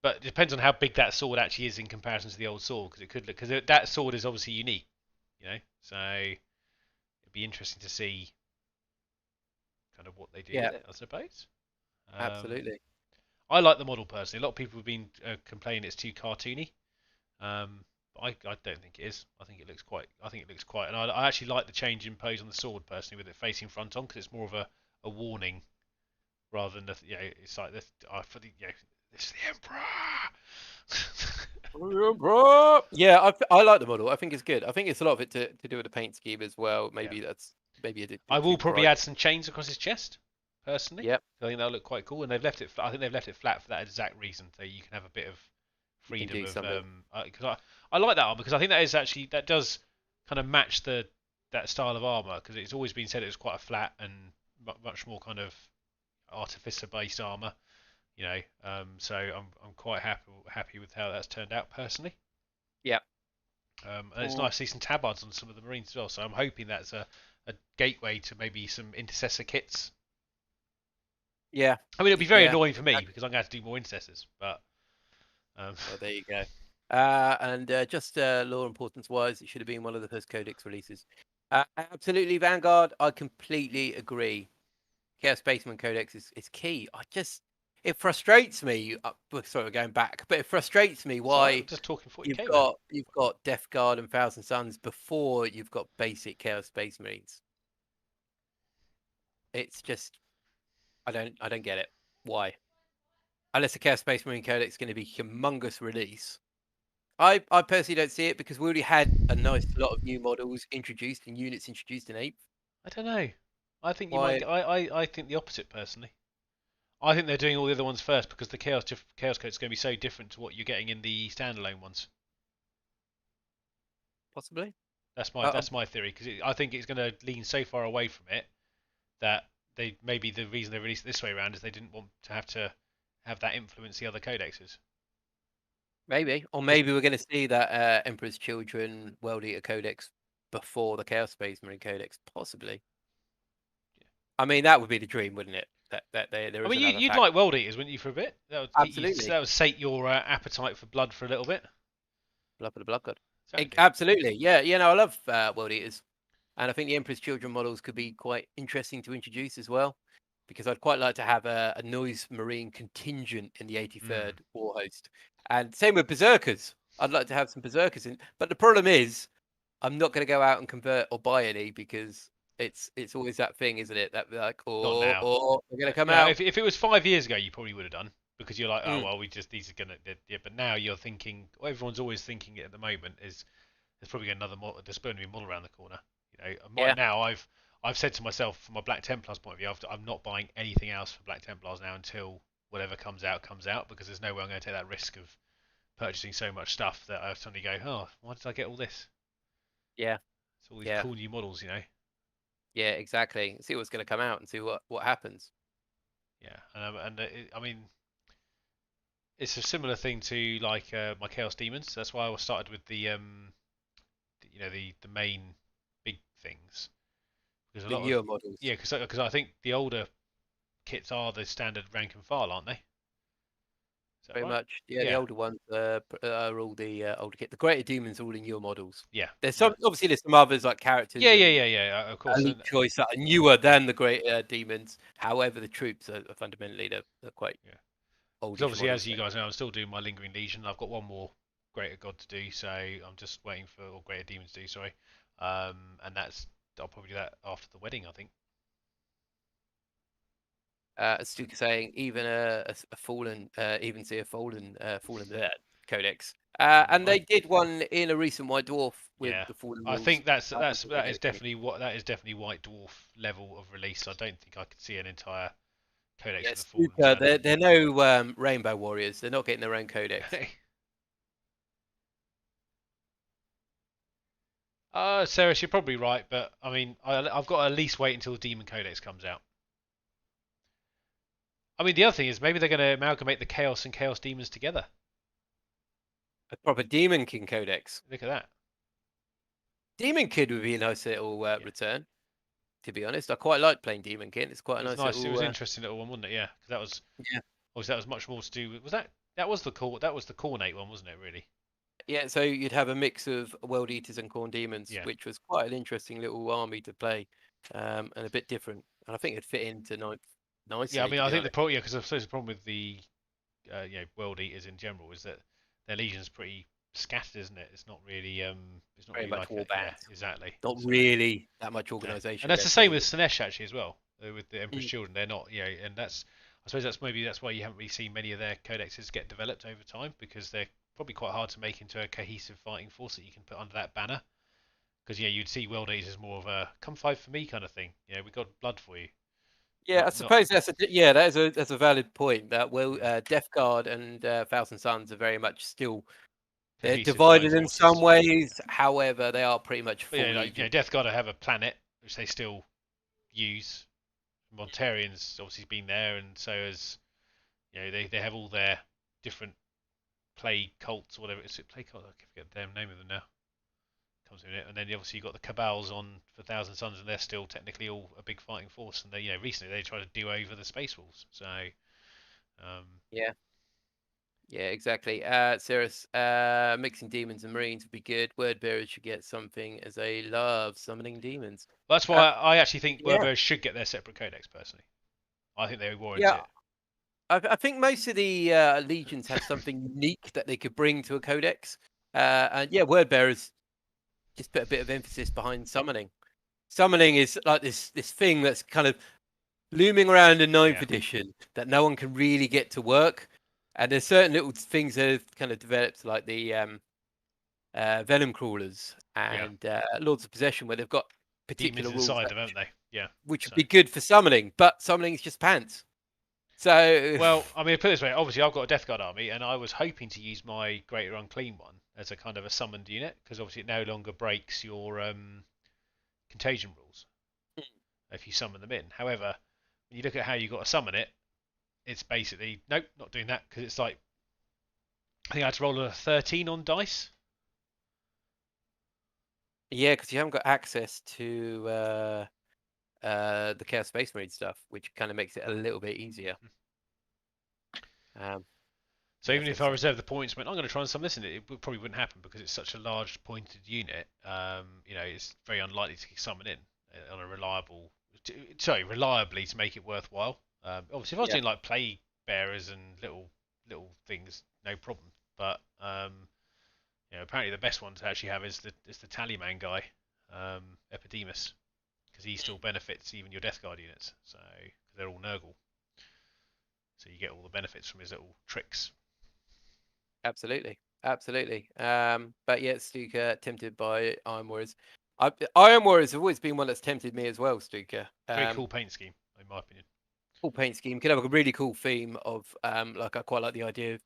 But it depends on how big that sword actually is in comparison to the old sword, because that sword is obviously unique, So it'd be interesting to see kind of what they do with it, I suppose. Absolutely. I like the model personally. A lot of people have been complaining it's too cartoony. But I don't think it is. I think it looks quite. And I actually like the change in pose on the sword personally, with it facing front on, because it's more of a warning rather than it's like this. This is the Emperor. Yeah, I like the model. I think it's good. I think it's a lot of it to do with the paint scheme as well. Maybe I will probably add some chains across his chest, personally. Yep. I think that'll look quite cool, and they've left it. I think they've left it flat for that exact reason, so you can have a bit of freedom of. Because I like that armor, because I think that does kind of match that style of armor, because it's always been said it was quite a flat and much more kind of artificer based armor. So I'm quite happy with how that's turned out personally. Yeah. And it's nice to see some tabards on some of the Marines as well. So I'm hoping that's a gateway to maybe some intercessor kits. Yeah. I mean, it'll be very annoying for me because I'm going to have to do more intercessors. But well, there you go. And just lore importance wise, it should have been one of the first codex releases. Absolutely, Vanguard. I completely agree. Chaos Spaceman Codex is key. It frustrates me. Sorry, we're going back, but it frustrates me So I'm why just talking you've 40k, man. got Death Guard and Thousand Suns before you've got basic Chaos Space Marines. It's just I don't get it. Why? Unless the Chaos Space Marine Codex is going to be humongous release. I personally don't see it because we already had a nice lot of new models introduced and units introduced in 8th. I don't know. I think you might Why? get. I think the opposite personally. I think they're doing all the other ones first because the Chaos Code is going to be so different to what you're getting in the standalone ones. Possibly. Uh, That's my theory because I think it's going to lean so far away from it that they maybe the reason they released it this way around is they didn't want to have that influence the other codexes. Maybe, or Because maybe we're going to see that Emperor's Children World Eater Codex before the Chaos Space Marine Codex. Possibly. I mean, that would be the dream, wouldn't it? That there I is mean, another you'd fact. like World Eaters, wouldn't you, for a bit? Absolutely. That would sate your appetite for blood for a little bit. Blood for the Blood God. Exactly. Absolutely. Yeah. Yeah. No, I love World Eaters. And I think the Emperor's Children models could be quite interesting to introduce as well, because I'd quite like to have a noise marine contingent in the Mm, 83rd War Host. And same with Berserkers. I'd like to have some Berserkers in. But the problem is, I'm not going to go out and convert or buy any because it's always that thing, isn't it? That like, not now. or they're going to come No, out. if it was 5 years ago, you probably would have done because you're like, oh Mm, well, we just these are gonna yeah. But now you're thinking, well, everyone's always thinking it at the moment is there's probably another model, there's going to be a model around the corner. You know, right yeah. now I've said to myself from my Black Templars point of view, I'm not buying anything else for Black Templars now until whatever comes out because there's no way I'm going to take that risk of purchasing so much stuff that I suddenly go, oh, why did I get all this? Yeah. It's all these Yeah. cool new models, you know. Yeah. Exactly. See what's going to come out and see what happens. Yeah, I mean, it's a similar thing to like my Chaos Demons. That's why I started with you know, the main big things because a The lot of newer models. yeah, because I think the older kits are the standard rank and file, aren't they? Is that Very right? much. Yeah, the Yeah, older ones are all the older kit. The Greater Demons are all in your models. yeah, There's yeah, some obviously there's some others like characters and yeah. Of course, elite choice that are newer than the Great Demons. However, the troops are fundamentally they're quite yeah. Because oldish obviously, models. as you guys know, I'm still doing my Lingering Legion. I've got one more Greater God to do, so I'm just waiting for or Greater Demons to do. Sorry, and that's I'll probably do that after the wedding, I think. Stuka saying even a fallen even see a fallen there codex. And I they did one in a recent White Dwarf with Yeah, the fallen I rules. think I thought they looked really that is definitely White Dwarf level of release. I don't think I could see an entire codex yeah, with the Fallen Stuka, standard. they're no Rainbow Warriors. They're not getting their own codex. Sarah, you're probably right, but I mean, I've got to at least wait until the Demon Codex comes out. I mean, the other thing is maybe they're going to amalgamate the Chaos and Chaos Demons together. A proper Demon King codex. Look at that. Demon Kid would be a nice little Yeah, return. To be honest, I quite like playing Demon Kid. It's quite it a was nice nice. It was little. an interesting little one, wasn't it? Yeah, because that was Yeah. obviously that was much more to do with. Was that was the Cornate one, wasn't it? Really? Yeah, so you'd have a mix of World Eaters and Corn Demons, Yeah. which was quite an interesting little army to play, and a bit different. And I think it'd fit into ninth Yeah, I nicely, mean, to I be think the honest. problem, yeah, because I suppose the problem with the you know, world eaters in general is that their legion's pretty scattered, isn't it? It's not Very really much like a war yeah, bands. exactly. Not So really that much no, and organisation that's the against same with anything. Slanesh actually as well. With the Emperor's Mm. Children, they're not, you know, and that's I suppose that's why you haven't really seen many of their codexes get developed over time because they're probably quite hard to make into a cohesive fighting force that you can put under that banner. Because yeah, you'd see world eaters as more of a come fight for me kind of thing. Yeah, we got blood for you, Yeah, I not suppose yeah, that's a valid point. That yeah, Death Guard and Thousand Suns are very much still they're cohesive fighting divided in some forces. ways. However, they are pretty much But yeah, full like you legion. know, Death Guard have a planet which they still use. Montarian's obviously been there, and so as you know, they have all their different plague cults or whatever. Is it plague cult? I forget the damn name of them now. Comes in it, and then obviously you've got the cabals on for Thousand Suns, and they're still technically all a big fighting force. And they, you know, recently they tried to do over the Space Wolves. So, um, Yeah. Yeah, exactly. Cirrus, mixing demons and marines would be good. Word bearers should get something as they love summoning demons. That's Uh, why I actually think yeah, Werber should get their separate codex personally. I think they warrant yeah. it. I think most of the legions have something unique that they could bring to a codex. And yeah, word bearers just put a bit of emphasis behind summoning. Summoning is like this thing that's kind of looming around in ninth Yeah, edition that no one can really get to work. And there's certain little things that have kind of developed, like the venom crawlers yeah. and lords of possession, where they've got Demons particular rules inside that, them, haven't they? Yeah. which would So, be good for summoning, but summoning is just pants. So well, I mean, put it this way. Obviously, I've got a Death Guard army, and I was hoping to use my Greater Unclean one as a kind of a summoned unit, because obviously it no longer breaks your contagion rules if you summon them in. However, when you look at how you got to summon it, it's basically nope, not doing that because it's like I think I had to roll a 13 on dice. yeah, because you haven't got access to the Chaos Space Marine stuff, which kind of makes it a little bit easier. So Yeah, even so if I reserve the points, when I'm going to try and summon this in it probably wouldn't happen because it's such a large pointed unit. It's very unlikely to summon in on a reliably to make it worthwhile. Obviously, if I was yeah, doing like plague bearers and little things, no problem. But apparently the best one to actually have is the Tallyman guy, Epidemus, because he still benefits even your Death Guard units. So cause they're all Nurgle, so you get all the benefits from his little tricks. absolutely, absolutely. But yeah, Stuka tempted by Iron Warriors. Iron Warriors have always been one that's tempted me as well, Stuka. Very cool paint scheme, in my opinion. Cool paint scheme. Could have a really cool theme of like I quite like the idea of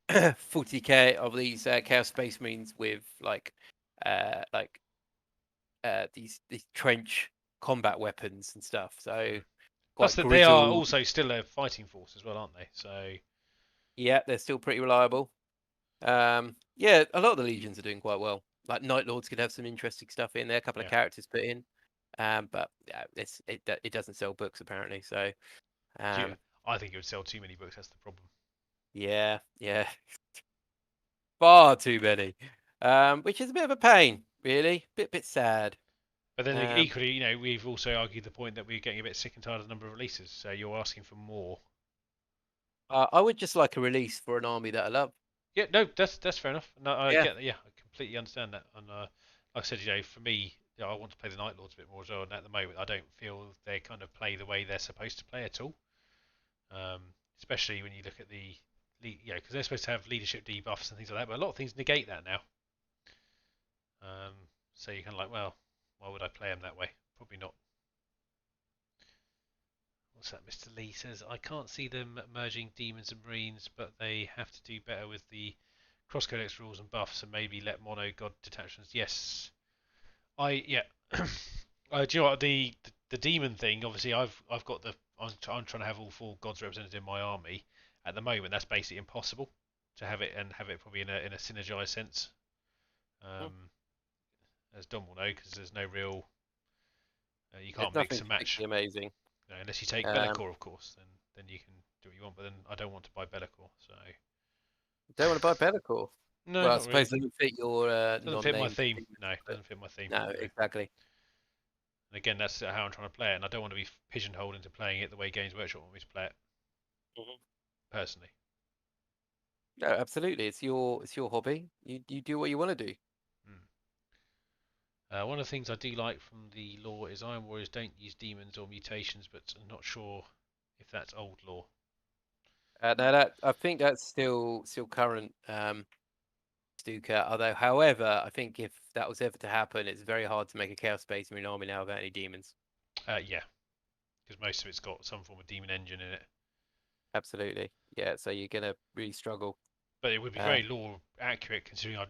40k of these Chaos Space Marines with like these trench combat weapons and stuff. So Plus quite that they are grizzled. also still a fighting force as well, aren't they? So Yeah, they're still pretty reliable. Yeah, a lot of the legions are doing quite well. Like Night Lords could have some interesting stuff in there. A couple of yeah, characters put in. But yeah, it doesn't sell books apparently. So yeah. um, I think it would sell too many books. That's the problem. yeah, far too many. Which is a bit of a pain, really. Bit sad. But then Um, equally, we've also argued the point that we're getting a bit sick and tired of the number of releases. So you're asking for more. I would just like a release for an army that I love. Yeah, no, that's fair enough. No, I Yeah. get that. Yeah, I completely understand that. And like I said, for me, I want to play the Night Lords a bit more as well. And at the moment, I don't feel they kind of play the way they're supposed to play at all. Um, Especially when you look at because they're supposed to have leadership debuffs and things like that. But a lot of things negate that now. Um, so you're kind of like, well, why would I play them that way? Probably not. What's that? Mr. Lee says, I can't see them merging demons and marines, but they have to do better with the cross codex rules and buffs, and maybe let mono god detachments. Yes, yeah. Do you know what the demon thing? Obviously, I've got I'm trying to have all four gods represented in my army. At the moment, that's basically impossible to have it and have it probably in a synergized sense. Mm. Um, as Don will know, because there's no real you There's can't mix nothing and match. particularly amazing. Unless you take Um, Bellicor, of course, then you can do what you want. But then I don't want to buy Bellicor, so don't want to buy Bellacore. no, Well, I not suppose really. it doesn't fit your Doesn't fit my non-named theme. demons, No, but doesn't fit my theme. no, No. exactly. And again, that's how I'm trying to play it, and I don't want to be pigeonholed into playing it the way Games Workshop want me to play it. Mhm. Personally. No, absolutely. It's your hobby. You do what you want to do. Hmm. One of the things I do like from the lore is Iron Warriors don't use demons or mutations, but I'm not sure if that's old lore. Now that I think that's still current, Stuka. Although, however, I think if that was ever to happen, it's very hard to make a Chaos Space Marine army now without any demons. Yeah, because most of it's got some form of demon engine in it. Absolutely. Yeah. So you're gonna really struggle. But it would be Uh, very lore accurate considering I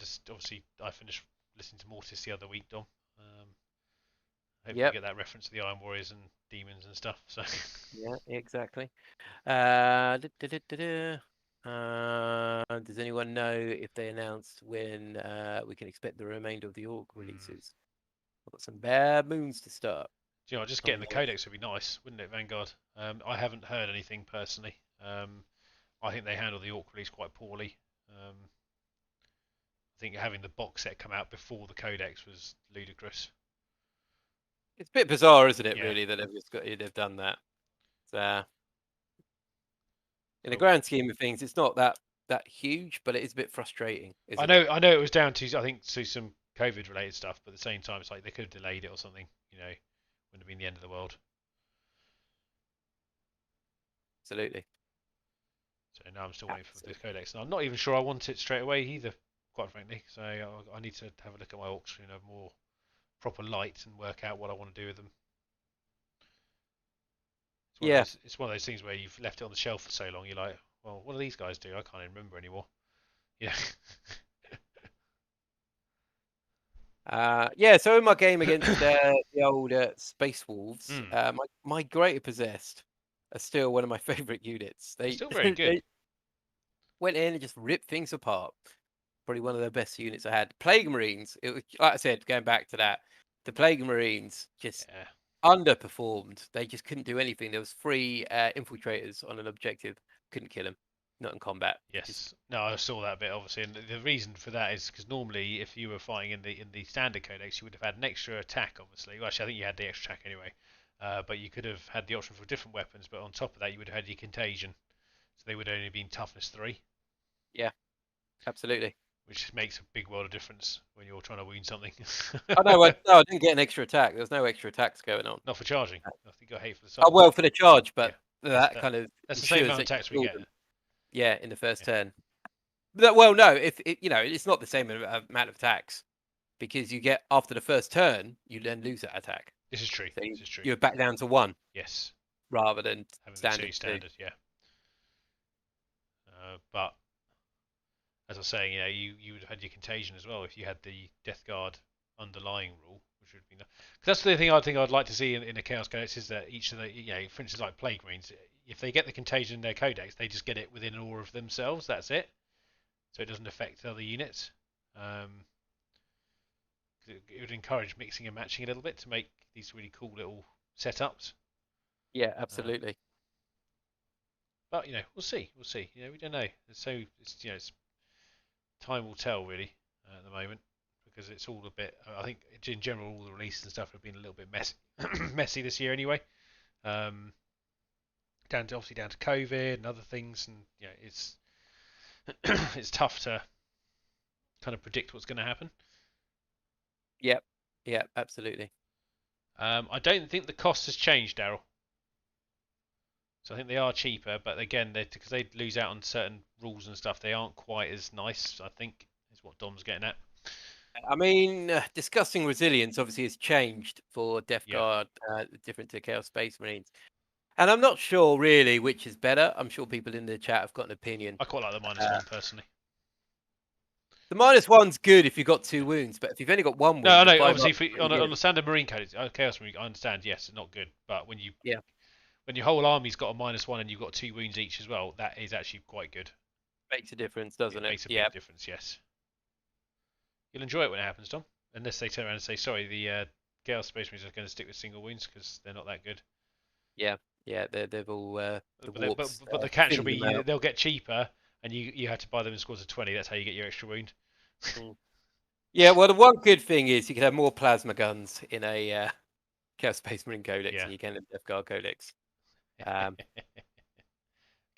finished listening to Mortis the other week, Dom. Hopefully you yep. get that reference to the Iron Warriors and demons and stuff. So Yeah. Exactly. Does anyone know if they announced when we can expect the remainder of the org releases? We've got some bare moons to start. just getting Coming the up. codex would be nice, wouldn't it, Vanguard? I haven't heard anything personally. I think they handled the Orc release quite poorly. I think having the box set come out before the Codex was ludicrous. It's a bit bizarre, isn't it? Yeah. Really, that they've done that. In the So grand scheme of things, it's not that huge, but it is a bit frustrating, I isn't know it? I know it was down to I think to some COVID related stuff, but at the same time it's like they could have delayed it or something. Wouldn't have been the end of the world. Absolutely. So now I'm still waiting for the Codex, and I'm not even sure I want it straight away either, quite frankly. So I need to have a look at my Orcs in a more proper light and work out what I want to do with them. Yeah. It's one of those things where you've left it on the shelf for so long. You're like, well, what do these guys do? I can't even remember anymore. Yeah. Yeah. So in my game against the old Space Wolves, Mm. my Greater Possessed are still one of my favourite units. They're They still very good. they went in and just ripped things apart. Probably one of the best units I had. Plague Marines. It was, like I said, going back to that, the Plague Marines just Yeah. underperformed. They just couldn't do anything. There was 3 infiltrators on an objective. Couldn't kill them. Not in combat. Yes. No, I saw that bit obviously, and the reason for that is because normally, if you were fighting in the standard codex, you would have had an extra attack. Obviously, well, actually, I think you had the extra attack anyway. But you could have had the option for different weapons. But on top of that, you would have had your contagion, so they would only have been toughness 3. Yeah, absolutely. Which makes a big world of difference when you're trying to wound something. Oh no, I didn't get an extra attack. There was no extra attacks going on. Not for charging. I think I hate for the Oh soul. well, for the charge, Yeah, but that kind of that's the same ensures amount of that you attacks we kill get. them. Yeah, in the first Yeah. turn. Well, no, if it's not the same amount of attacks because you get after the first turn, you then lose that attack. This is true. So This is true. you're back down to 1 Yes. rather than Having the standard 2. standard, yeah. But as I was saying, you would have had your contagion as well if you had the Death Guard underlying rule, which would be because that's the thing I think I'd like to see in the Chaos Codex is that each of the for instance like Plague Marines, if they get the contagion in their codex, they just get it within an aura of themselves. That's it. So it doesn't affect other units. It would encourage mixing and matching a little bit to make these really cool little setups. Yeah, absolutely. But we'll see. We'll see. We don't know. It's time will tell really at the moment because it's all a bit. I think in general all the releases and stuff have been a little bit messy, messy this year anyway. Down to COVID and other things, and it's it's tough to kind of predict what's going to happen. Yep. Yeah, absolutely. I don't think the cost has changed, Daryl. So I think they are cheaper, but again, because they lose out on certain rules and stuff, they aren't quite as nice. I think is what Dom's getting at. I mean, discussing resilience obviously has changed for Death Yeah. Guard, different to Chaos Space Marines. And I'm not sure really which is better. I'm sure people in the chat have got an opinion. I quite like the -1 personally. The -1's good if you've got 2 wounds, but if you've only got 1 wound, No, the 5 obviously on a standard Marine code, Chaos Marine, I understand. Yes, it's not good, but when your whole army's got a -1 and you've got 2 wounds each as well, that is actually quite good. makes a difference, doesn't it? It makes a big difference. Yes. You'll enjoy it when it happens, Dom. Unless they turn around and say, sorry, the Gale Space Marines are going to stick with single wounds because they're not that good. Yeah, they've all but the catch will be they'll get cheaper, and you have to buy them in squads of 20. That's how you get your extra wound. Yeah, well, the one good thing is you can have more plasma guns in a Chaos Space Marine Codex than you can in Death Guard Codex. Get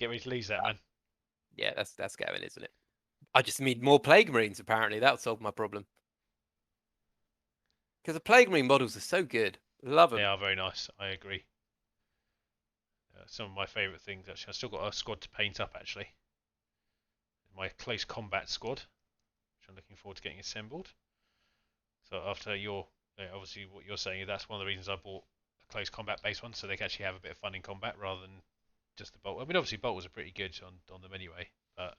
ready to lose that, man. Yeah, that's going, isn't it? I just need more Plague Marines, apparently. That'll solve my problem. Because the Plague Marine models are so good. Love them. They are very nice. I agree. Some of my favourite things, actually. I've still got a squad to paint up, actually. My close combat squad, which I'm looking forward to getting assembled. So after obviously what you're saying, that's one of the reasons I bought a close combat based one, so they can actually have a bit of fun in combat rather than just the bolt. I mean, obviously bolters are pretty good on them anyway, but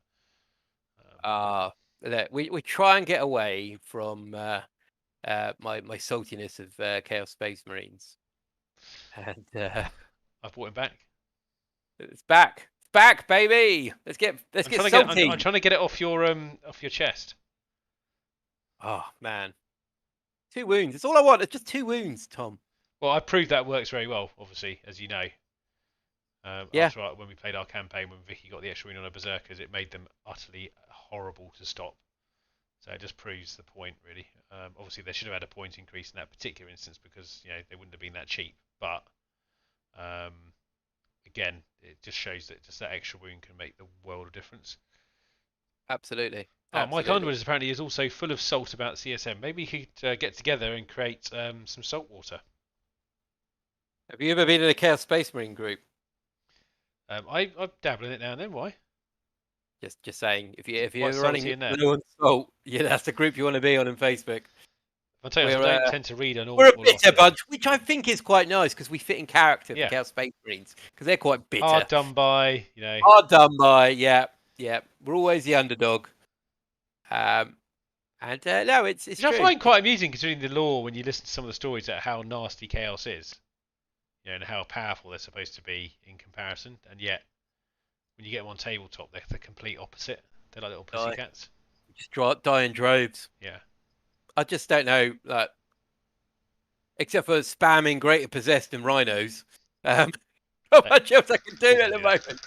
we try and get away from my saltiness of Chaos Space Marines, and I've brought him back. It's back, baby. Let's get salty. I'm trying to get it off your chest. Oh man, 2 wounds. It's all I want. It's just 2 wounds, Tom. Well, I proved that works very well, obviously, as you know. Yeah, When we played our campaign, when Vicky got the extra win on her berserkers, it made them utterly horrible to stop. So it just proves the point, really. Obviously, they should have had a point increase in that particular instance because they wouldn't have been that cheap. But um, again, it just shows that just that extra wound can make the world of difference. absolutely. Oh, Mike Absolutely. Underwood apparently is also full of salt about CSM. Maybe he could get together and create some salt water. Have you ever been in a Chaos Space Marine group? I dabble in it now and then. Why? Just saying, if Quite you're running salty in there. low on salt, yeah, that's the group you want to be on Facebook. I'll tell you, I We're don't tend to read an we're a awful lot. bitter bunch, which I think is quite nice because we fit in character Yeah. for Chaos Space Marines because they're quite bitter. Hard done by, Hard done by, yeah. We're always the underdog. No, it's Which true. I find quite amusing considering the lore when you listen to some of the stories about how nasty Chaos is, and how powerful they're supposed to be in comparison, and yet when you get them on tabletop, they're the complete opposite. They're like little pussycats. Just die in droves. Yeah. I just don't know, like, except for spamming greater possessed and rhinos. How much else I can do at the moment?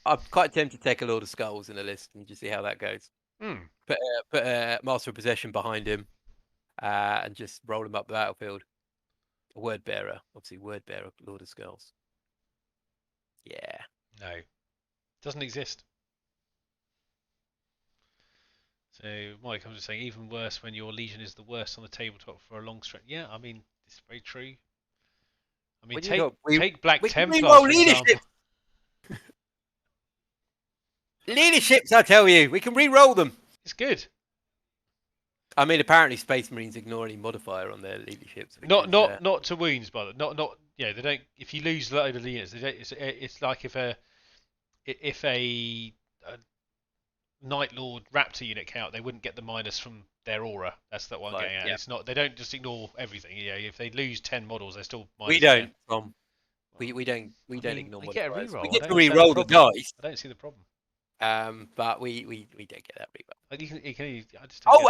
I'm quite tempted to take a Lord of Skulls in the list and just see how that goes. Put a Master of Possession behind him and just roll him up the battlefield. A Word Bearer, obviously Word Bearer, Lord of Skulls. Yeah. No. Doesn't exist. So, Mike, I'm just saying, even worse when your Legion is the worst on the tabletop for a long stretch. Yeah, I mean, it's very true. I mean, take Black Templars, for example. Leaderships, I tell you, we can re-roll them. It's good. I mean, apparently Space Marines ignore any modifier on their leaderships. Not to wounds, but not. They don't. If you lose a load of units, it's like if a Night Lord Raptor unit count, they wouldn't get the minus from their aura. That's that one getting at. Yeah. It's not. They don't just ignore everything. If they lose 10 models, they're still minus. We don't, Tom. We don't ignore modifiers. Get a reroll. We get to re-roll the dice. I don't see the problem. But we don't get that reroll.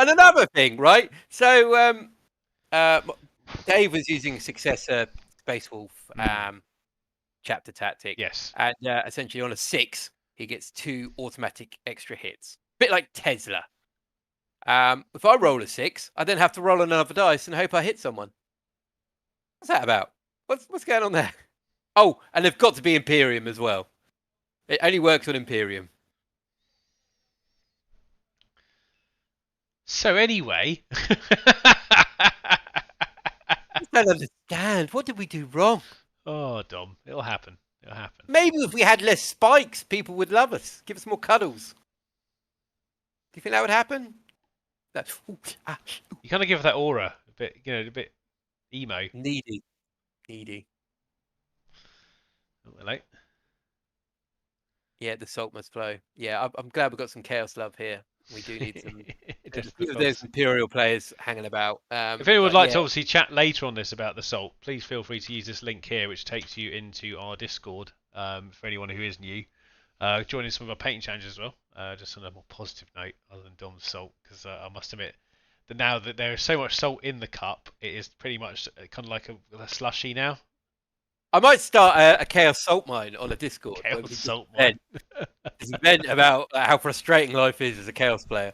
And another thing, right? So Dave was using Successor Space Wolf chapter tactic. Yes. And essentially on a 6, he gets 2 automatic extra hits. A bit like Tesla. If I roll a 6, I then have to roll another dice and hope I hit someone. What's that about? What's going on there? Oh, and they've got to be Imperium as well. It only works on Imperium. So anyway, I don't understand. What did we do wrong? Oh, Dom, it'll happen. Maybe if we had less spikes, people would love us. Give us more cuddles. Do you think that would happen? You kind of give that aura a bit, a bit emo. Needy. Oh, hello. Yeah, the salt must flow. Yeah, I'm glad we've got some chaos love here. We do need some. There's Imperial players hanging about. If anyone would like to obviously chat later on this about the salt, please feel free to use this link here, which takes you into our Discord. For anyone who is new, joining some of our painting challenges as well. Just on a more positive note, other than Dom's salt, because I must admit that now that there is so much salt in the cup, it is pretty much kind of like a slushy now. I might start a chaos salt mine on a Discord. Chaos salt mine. It's an event about how frustrating life is as a chaos player.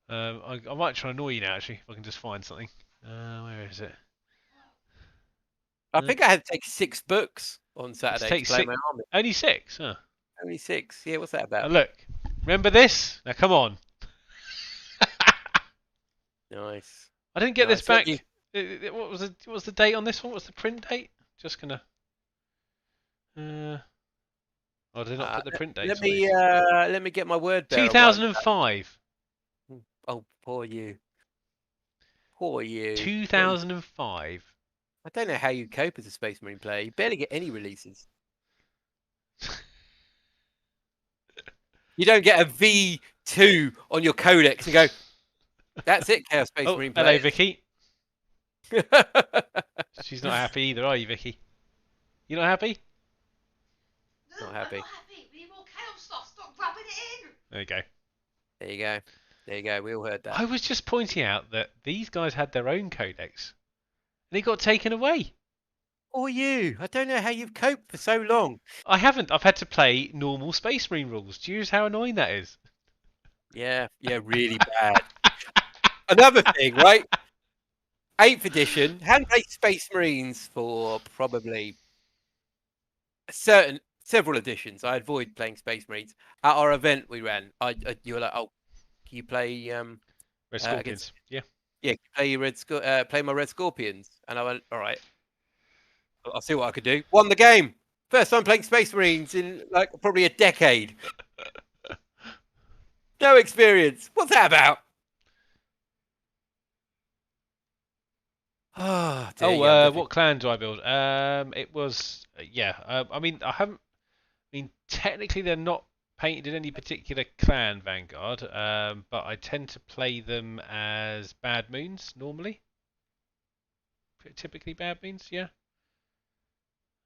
I might try and annoy you now, actually, if I can just find something. Where is it? I think I had to take 6 books on Saturday to play my army. Only 6? Huh. Only 6. Yeah, what's that about? Look, remember this? Now, come on. Nice. I didn't get this back. What was the date on this one? What's the print date? Just gonna. I did not put the print date. Let me get my word. 2005. Oh, poor you. Poor you. 2005. I don't know how you cope as a Space Marine player. You barely get any releases. You don't get a V2 on your codex and go, that's it, Chaos Space Marine player. Hello, Vicky. She's not happy either, are you, Vicky? You not happy? No, not happy. I'm not happy. We need more chaos stuff. Stop rubbing it in. There you go. There you go. We all heard that. I was just pointing out that these guys had their own codex, and it got taken away. Or you? I don't know how you've coped for so long. I haven't. I've had to play normal Space Marine rules. Do you know how annoying that is? Yeah, really bad. Another thing, right? 8th edition, hadn't played Space Marines for probably several editions. I avoid playing Space Marines. At our event we ran, you were like, "Oh, can you play Red against Scorpions. Yeah. yeah, can you play my Red Scorpions?" And I went, "All right, I'll see what I could do." Won the game. First time playing Space Marines in like probably a decade. No experience. What's that about? Oh, dear, Oh, yeah, I'm definitely. what clan do I build? It was yeah. I mean, I haven't. I mean, technically they're not painted in any particular clan Vanguard, but I tend to play them as Bad Moons normally. Typically Bad Moons, yeah.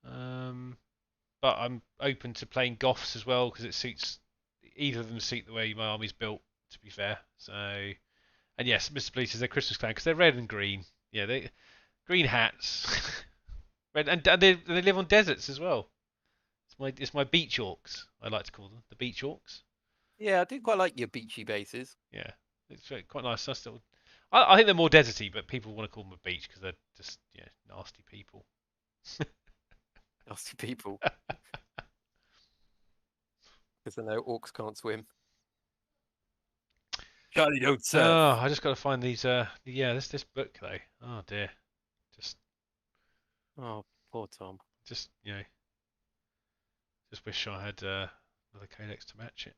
But I'm open to playing Goths as well because it suits. Either of them suit the way my army's built. To be fair, so and yes, Mr. Police is their Christmas clan because they're red and green. Yeah, they green hats, red, and they live on deserts as well. It's my beach orcs. I like to call them the beach orcs. Yeah, I do quite like your beachy bases. Yeah, it's quite nice. I think they're more deserty, but people want to call them a beach because they're just nasty people. Nasty people. Because I know orcs can't swim. Charlie don't surf. Oh, I just got to find these. This book though. Oh dear, just Oh, poor Tom. just just wish I had another codex to match it,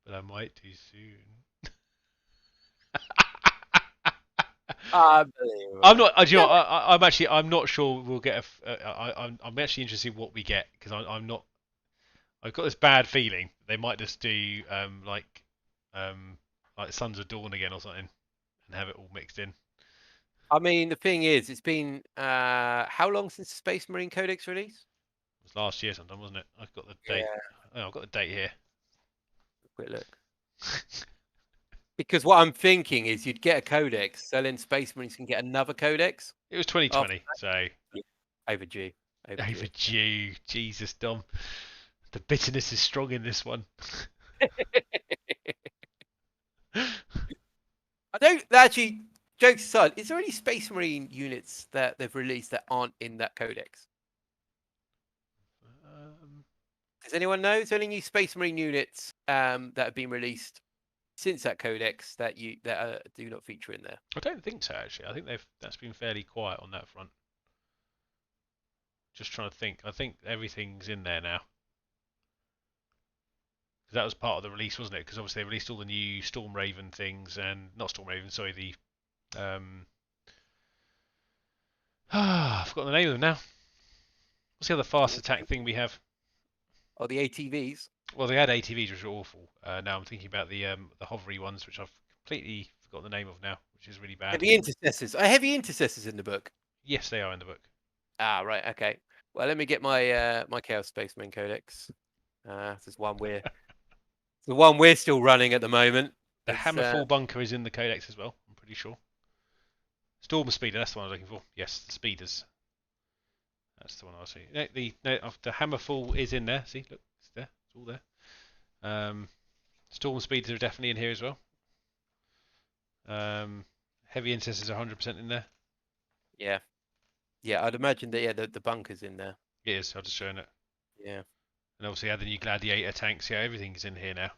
but I might too soon. Unbelievable. I'm not. Do you know what, I'm not sure we'll get. I'm actually interested in what we get because I'm not. I've got this bad feeling they might just do like Sons of Dawn again or something and have it all mixed in. I mean, the thing is, it's been how long since the Space Marine Codex release? It was last year sometime, wasn't it? I've got the date. Oh, I've got the date here. Quick look. Because what I'm thinking is you'd get a codex, so then Space Marines can get another codex. It was 2020, so Overdue. overdue. Jesus, Dom. The bitterness is strong in this one. I don't actually. Jokes aside, is there any Space Marine units that they've released that aren't in that codex? Does anyone know? Is there any new Space Marine units that have been released since that codex that do not feature in there? I don't think so actually. I think that's been fairly quiet on that front. Just trying to think. I think everything's in there now. Because that was part of the release, wasn't it? Because obviously they released all the new Storm Raven things and not Storm Raven, sorry, the I've forgotten the name of them now. What's the other fast attack thing we have? Oh, the ATVs. Well, they had ATVs, which are awful. Now I'm thinking about the hovery ones, which I've completely forgotten the name of now, which is really bad. Heavy intercessors. Are heavy intercessors in the book? Yes, they are in the book. Ah, right. Okay. Well, let me get my my Chaos Space Marine Codex. This is the one we're still running at the moment. The Hammerfall bunker is in the codex as well. I'm pretty sure. Storm Speeder, that's the one I was looking for. Yes, the speeders. That's the one I was seeing. The Hammerfall is in there. See, look, it's there. It's all there. Storm Speeders are definitely in here as well. Heavy Intercessors are 100% in there. Yeah. Yeah, I'd imagine that the bunker's in there. It is. I'll just showing it. Yeah. And obviously, add the new Gladiator tanks. Yeah, everything's in here now.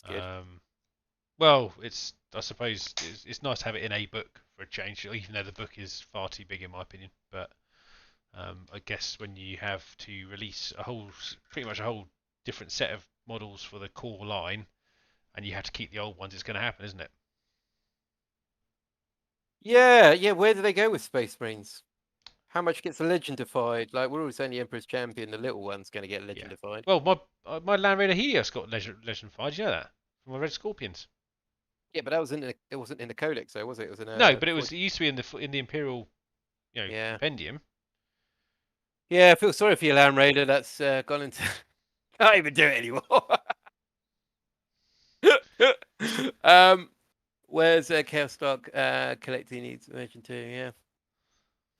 Good. Well, I suppose it's nice to have it in a book for a change, even though the book is far too big in my opinion. But I guess when you have to release pretty much a whole different set of models for the core line, and you have to keep the old ones, it's going to happen, isn't it? Yeah, yeah. Where do they go with Space Marines? How much gets legendified? Like we're always saying, the Emperor's Champion, the little one's going to get legendified. Yeah. Well, my Land Raider Helios got legendified. You know that from my Red Scorpions. Yeah, but that was it wasn't in the Codex, though, was it? It was in a, no, but it used to be in the Imperial, compendium. Yeah, I feel sorry for your Land Raider. That's gone into. Can't even do it anymore. Where's Chaos Stock collecting needs version 2? Yeah.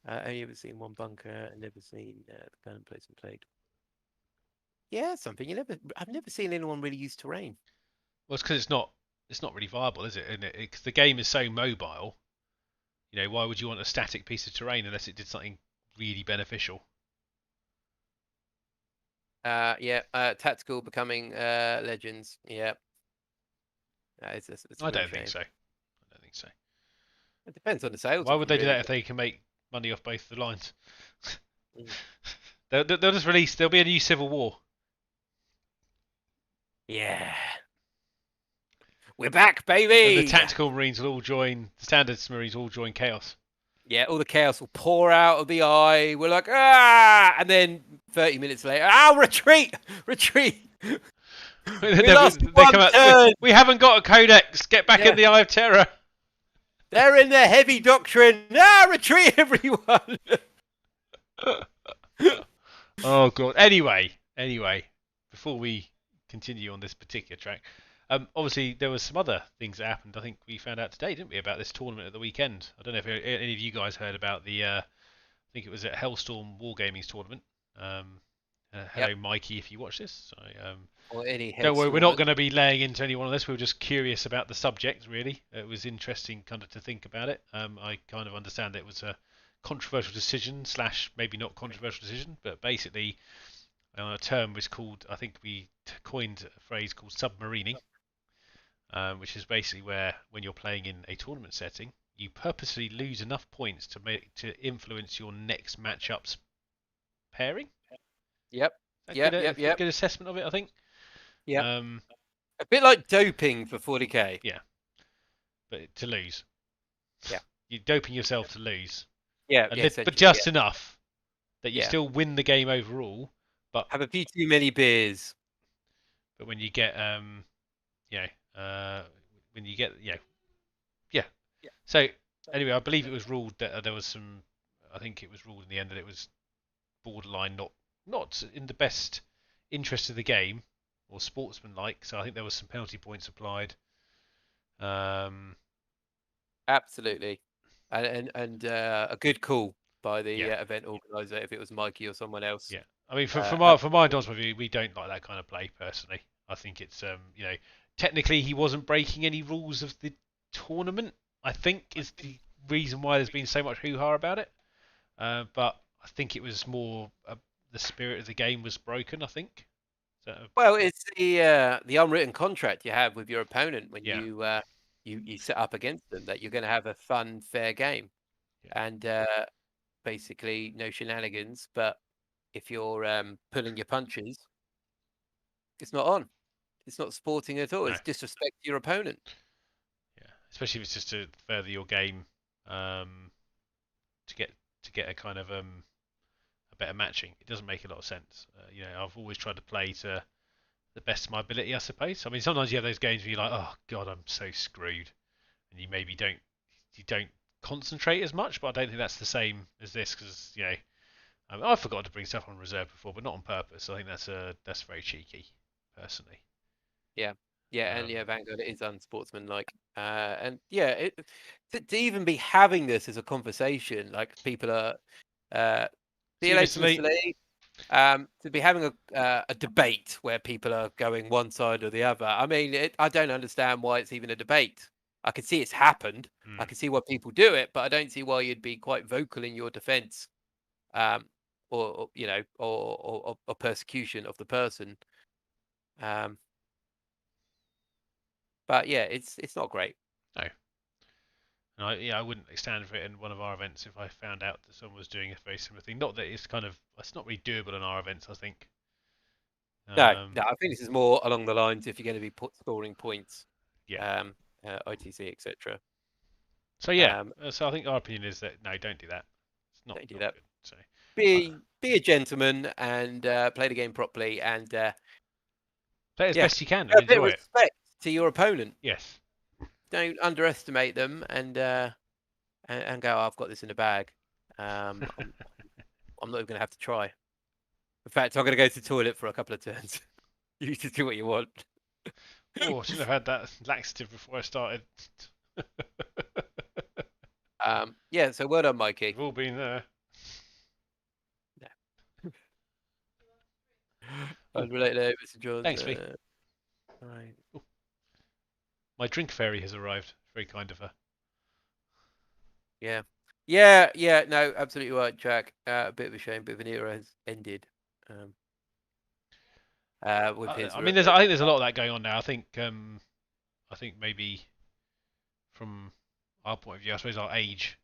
Only ever seen one bunker and never seen the gun place and played. Yeah, something I've never seen anyone really use terrain. Well, it's because it's not really viable, is it? Because the game is so mobile. You know, why would you want a static piece of terrain unless it did something really beneficial? Tactical becoming legends. Yeah, it's a I real don't think shame. so. I don't think so. It depends on the sales. Why if would you they do really that if they can make money off both the lines? Mm. They'll just release. There'll be a new Civil War. Yeah. We're back, And the baby! tactical marines will all join. The standard marines will all join chaos. Yeah, all the chaos will pour out of the eye. We're like, ah! And then 30 minutes later, retreat! Retreat! We lost one turn! We haven't got a codex. Get back in the Eye of Terror. They're in their heavy doctrine. Retreat, everyone! Oh god. Anyway, before we continue on this particular track, obviously there was some other things that happened. I think we found out today, didn't we, about this tournament at the weekend? I don't know if any of you guys heard about the. I think it was at Hellstorm Wargaming's tournament. Hello, Mikey, if you watch this. Or any don't worry, we're not going to be laying into any one of this. We were just curious about the subject, really. It was interesting kind of to think about it. I kind of understand that it was a controversial decision / maybe not controversial decision, but basically a term was called, I think we coined a phrase called submarining, which is basically where when you're playing in a tournament setting, you purposely lose enough points to influence your next matchup's pairing. Yep. Good assessment of it, I think. Yeah. A bit like doping for 40k. Yeah. But to lose. Yeah. You're doping yourself to lose. Yeah. But just enough that you still win the game overall. But have a few too many beers. But when you get So anyway, I believe it was ruled that there was some. I think it was ruled in the end that it was borderline not in the best interest of the game or sportsmanlike. So I think there was some penalty points applied. Absolutely, and a good call by the event organizer if it was Mikey or someone else. Yeah, I mean, from my point of view, we don't like that kind of play personally. I think it's technically he wasn't breaking any rules of the tournament. I think is the reason why there's been so much hoo-ha about it. But I think it was more the spirit of the game was broken. I think. Well, it's the unwritten contract you have with your opponent when you set up against them that you're going to have a fun, fair game, and basically no shenanigans. But if you're pulling your punches, it's not on. It's not sporting at all. No. It's disrespect to your opponent. Yeah, especially if it's just to further your game, to get a kind of a better matching. It doesn't make a lot of sense. I've always tried to play to the best of my ability, I suppose. I mean, sometimes you have those games where you're like, oh god, I'm so screwed, and you maybe don't concentrate as much. But I don't think that's the same as this because I forgot to bring stuff on reserve before, but not on purpose. I think that's very cheeky, personally. Yeah, and Vanguard is unsportsmanlike, and to even be having this as a conversation, like people are, to be having a debate where people are going one side or the other. I mean, I don't understand why it's even a debate. I can see it's happened. I can see why people do it, but I don't see why you'd be quite vocal in your defense, or persecution of the person. But yeah, it's not great. No. And I wouldn't stand for it in one of our events if I found out that someone was doing a very similar thing. Not that it's not really doable in our events, I think. No, I think this is more along the lines if you're going to be scoring points. Yeah. ITC, etc. So so I think our opinion is that no, don't do that. It's not. Don't do that. Good, so. Be a gentleman and play the game properly and play as best you can. And enjoy a bit of respect to your opponent. Yes. Don't underestimate them and go, I've got this in the bag. I'm not even going to have to try. In fact, I'm going to go to the toilet for a couple of turns. You just do what you want. Oh, I shouldn't have had that laxative before I started. So well done, Mikey. We've all been there. Unrelated there, Mr. Johns. Thanks, V. Right. My drink fairy has arrived. Very kind of her. Yeah. Yeah. No, absolutely right, Jack. A bit of a shame, bit of an era has ended. With his. I think there's a lot of that going on now. I think maybe from our point of view, I suppose our age,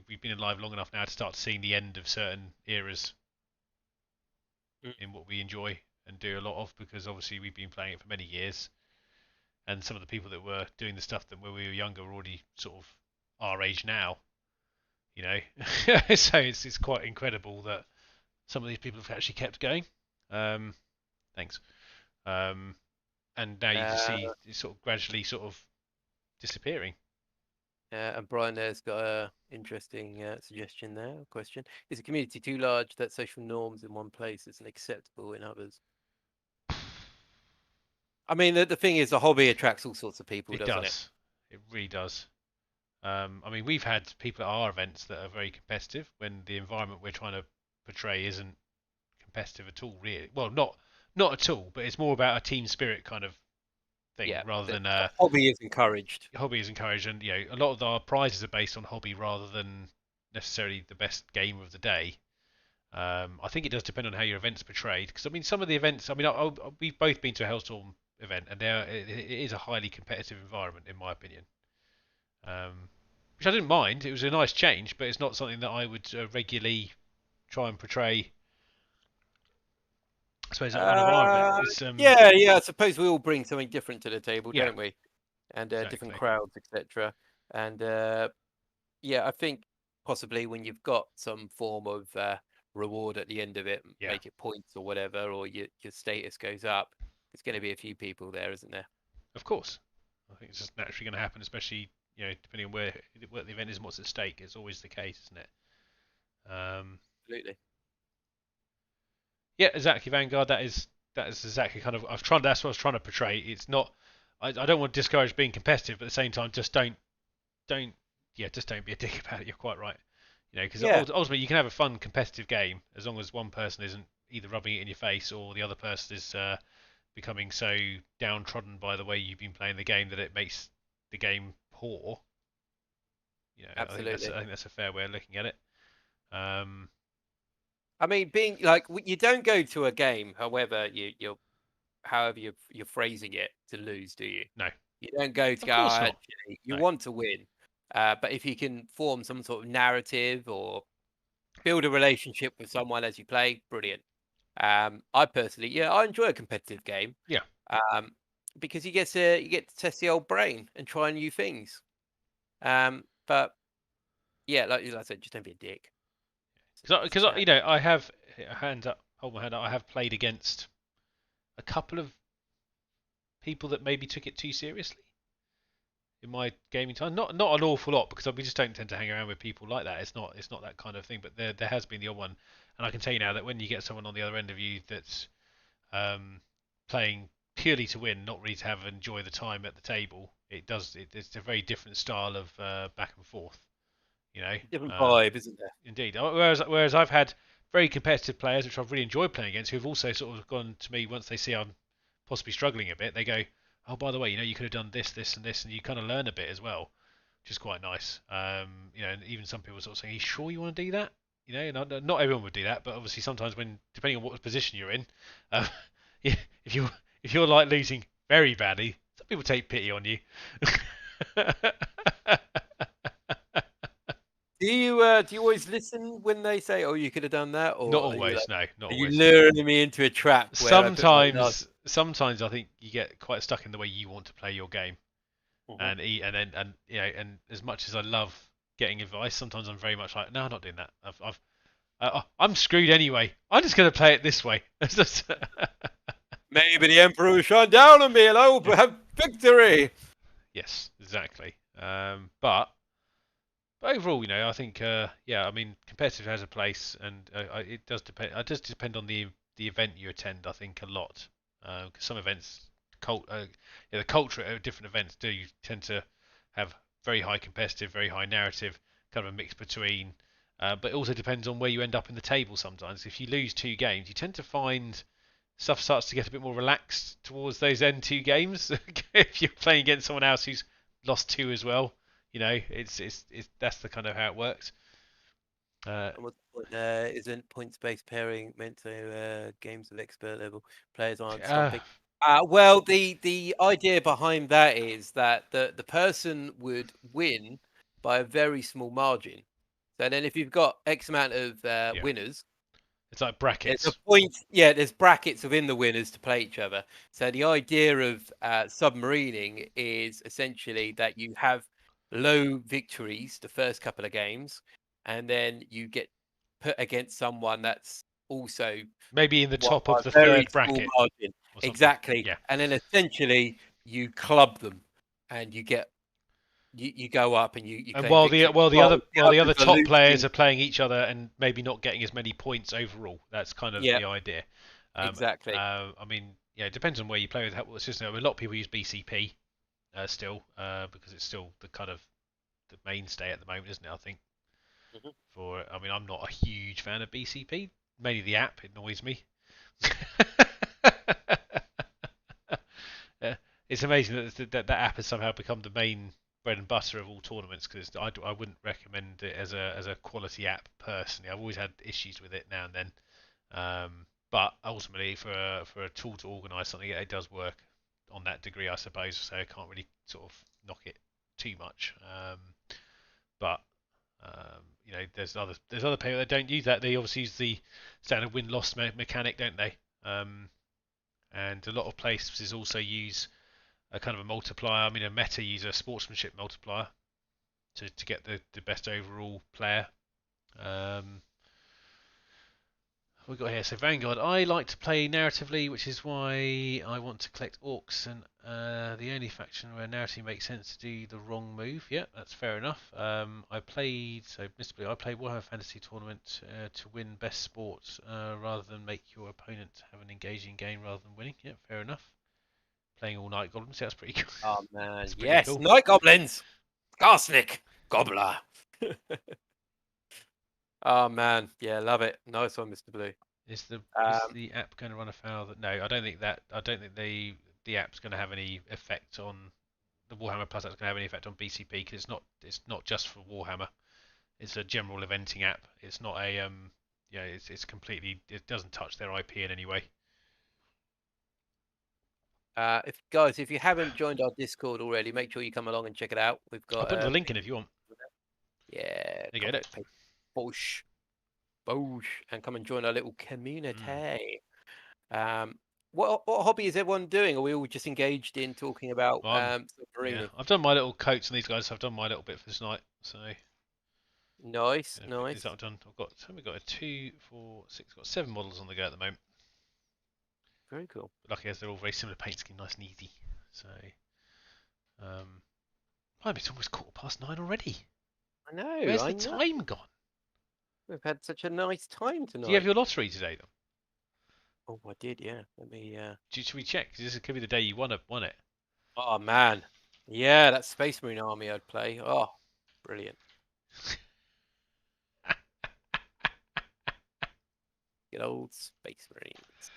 we've been alive long enough now to start seeing the end of certain eras in what we enjoy and do a lot of, because obviously we've been playing it for many years, and some of the people that were doing the stuff that when we were younger were already sort of our age now, you know. So it's quite incredible that some of these people have actually kept going. Thanks. And now you can see it's sort of gradually sort of disappearing. And Brian there's got a interesting suggestion there. Question: is a community too large that social norms in one place isn't acceptable in others? I mean, the thing is, the hobby attracts all sorts of people, doesn't it? It really does. I mean, we've had people at our events that are very competitive when the environment we're trying to portray isn't competitive at all, really. Well, not at all, but it's more about a team spirit kind of thing, rather than the hobby is encouraged. Hobby is encouraged, and a lot of our prizes are based on hobby rather than necessarily the best game of the day. I think it does depend on how your event's portrayed, because I mean, some of the events, I mean, we've both been to a Hellstorm event, and it is a highly competitive environment, in my opinion. Which I didn't mind. It was a nice change, but it's not something that I would regularly try and portray. I suppose an environment. Yeah. I suppose we all bring something different to the table, don't we? And exactly. Different crowds, etc. And I think possibly when you've got some form of reward at the end of it, make it points or whatever, or your status goes up, there's going to be a few people there, isn't there? Of course. I think it's just naturally going to happen, especially depending on what the event is and what's at stake. It's always the case, isn't it? Absolutely. Yeah, exactly, Vanguard. That is exactly kind of that's what I was trying to portray. It's not. I don't want to discourage being competitive, but at the same time, just don't be a dick about it. You're quite right. Because ultimately you can have a fun competitive game as long as one person isn't either rubbing it in your face or the other person is becoming so downtrodden by the way you've been playing the game that it makes the game poor. Absolutely. I think that's a fair way of looking at it. I mean, being like, you don't go to a game, however you're phrasing it, to lose, do you? No. You don't go to go. Actually, you want to win, but if you can form some sort of narrative or build a relationship with someone as you play, brilliant. I personally, I enjoy a competitive game. Yeah. Because you get to test the old brain and try new things. But yeah, like I said, just don't be a dick. Because I have hold my hand up. I have played against a couple of people that maybe took it too seriously in my gaming time. Not an awful lot, because we just don't tend to hang around with people like that. It's not that kind of thing. But there has been the odd one, and I can tell you now that when you get someone on the other end of you that's playing purely to win, not really to have enjoy the time at the table, it's a very different style of back and forth. Different vibe, isn't there? Indeed. Whereas I've had very competitive players, which I've really enjoyed playing against, who've also sort of gone to me once they see I'm possibly struggling a bit. They go, "Oh, by the way, you could have done this, this, and this," and you kind of learn a bit as well, which is quite nice. And even some people sort of saying, "Are you sure you want to do that?" Not everyone would do that, but obviously sometimes depending on what position you're in, if you're like losing very badly, some people take pity on you. Do you always listen when they say, "Oh, you could have done that"? Or not always, no. Not always. Are you luring me into a trap? Sometimes I think you get quite stuck in the way you want to play your game, and as much as I love getting advice, sometimes I'm very much like, no, I'm not doing that. I'm screwed anyway. I'm just going to play it this way. Maybe the Emperor will shine down on me, and I will have victory. Yes, exactly. But overall, I think, I mean, competitive has a place, and it does depend. It does depend on the event you attend. I think a lot, because some events, the culture at different events do tend to have very high competitive, very high narrative, kind of a mix between. But it also depends on where you end up in the table. Sometimes, if you lose 2 games, you tend to find stuff starts to get a bit more relaxed towards those end 2 games. If you're playing against someone else who's lost 2 as well, it's that's the kind of how it works. And what's the point? Isn't points-based pairing meant to games of expert level players aren't stopping? Well, the idea behind that is that the person would win by a very small margin. So then, if you've got X amount of winners, it's like there's brackets. a point. Yeah, there's brackets within the winners to play each other. So the idea of submarining is essentially that you have low victories the first couple of games, and then you get put against someone that's also Maybe in the top by of the a very third small bracket. margin. Or something. Exactly. Yeah. And then essentially you club them, and you get you go up and you And claim while victory. the other others are top losing. players are playing each other and maybe not getting as many points overall. That's kind of Yeah. the idea. Exactly. I mean, yeah, it depends on where you play with the system. I mean, a lot of people use BCP still because it's still the kind of the mainstay at the moment, isn't it? I think. Mhm. I mean, I'm not a huge fan of BCP. Mainly the app annoys me. It's amazing that app has somehow become the main bread and butter of all tournaments, because I wouldn't recommend it as a quality app personally. I've always had issues with it now and then, but ultimately for a tool to organise something, it does work on that degree, I suppose. So I can't really sort of knock it too much. But there's other people that don't use that. They obviously use the standard win-loss mechanic, don't they? And a lot of places also use a kind of a multiplier. I mean, a meta use a sportsmanship multiplier to get the best overall player. We've got here, so Vanguard. I like to play narratively, which is why I want to collect orcs, and the only faction where narrative makes sense to do the wrong move. Yeah, that's fair enough. I played Warhammer Fantasy Tournament to win best sport rather than make your opponent have an engaging game rather than winning. Yeah, fair enough. Playing all night goblins, that's pretty cool. Oh man, That's pretty yes, cool. night goblins, Garsnick, Gobbler. Oh man, yeah, love it. Nice one, Mr. Blue. Is the app going to run afoul that? No, I don't think the app's going to have any effect on the Warhammer Plus. That's going to have any effect on BCP, because it's not just for Warhammer. It's a general eventing app. It's not a it's completely, it doesn't touch their IP in any way. If you haven't joined our Discord already, make sure you come along and check it out. We've got I'll put the link in if you want. Yeah, There you go. Bosh, and come and join our little community. What hobby is everyone doing? Are we all just engaged in talking about submarining? Yeah, I've done my little coats on these guys. So I've done my little bit for this night. So nice. I've got 2, 4, 6. Got 7 models on the go at the moment. Very cool. Lucky as they're all very similar paint scheme, nice and easy. So, it's almost 9:15 already. I know. Where's the time gone? We've had such a nice time tonight. Do you have your lottery today, then? Oh, I did. Yeah. Let me. Should we check? Because this could be the day you won it. Oh man. Yeah, that Space Marine army I'd play. Oh, brilliant. Good old Space Marines.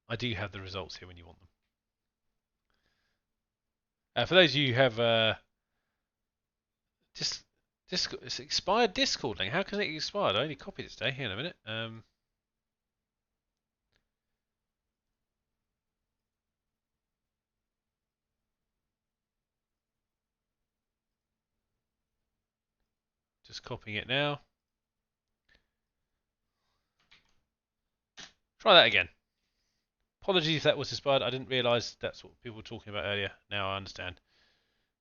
I do have the results here when you want them. For those of you who have it's expired Discord link. How can it expire? I only copied it today. Hang on a minute. Just copying it now. Try that again. Apologies if that was expired. I didn't realise that's what people were talking about earlier. Now I understand.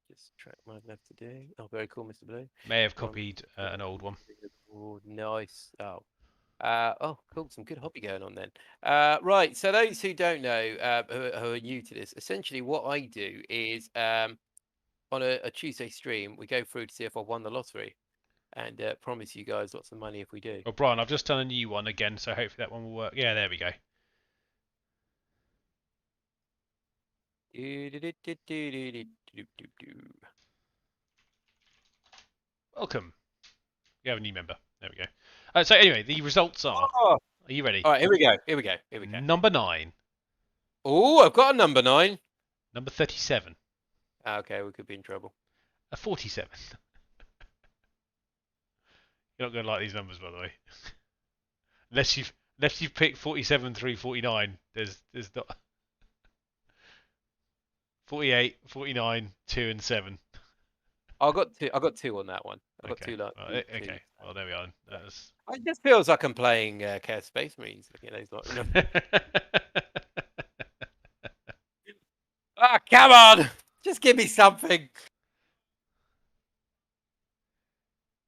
Just track what I've left to do. Oh, very cool, Mr. Blue. May have copied an old one. Oh, nice. Oh, cool. Some good hobby going on then. Right. So those who don't know, who are new to this, essentially what I do is on a Tuesday stream, we go through to see if I won the lottery, and promise you guys lots of money if we do. Well, Brian, I've just done a new one again, so hopefully that one will work. Yeah, there we go. Welcome. You have a new member. There we go. So anyway, the results are. Are you ready? All right, here we go. Here we go. Here we go. Number 9. Oh, I've got a number 9. Number 37. Okay, we could be in trouble. A 47. You're not going to like these numbers, by the way. unless you've picked 47 through 49. There's not 48, 49, 2, and 7. I got two on that one. I got Okay. two. Like, Well, two. okay. Well, there we are. That's... It just feels like I'm playing Chaos Space Marines. Looking at those, Ah, come on! Just give me something.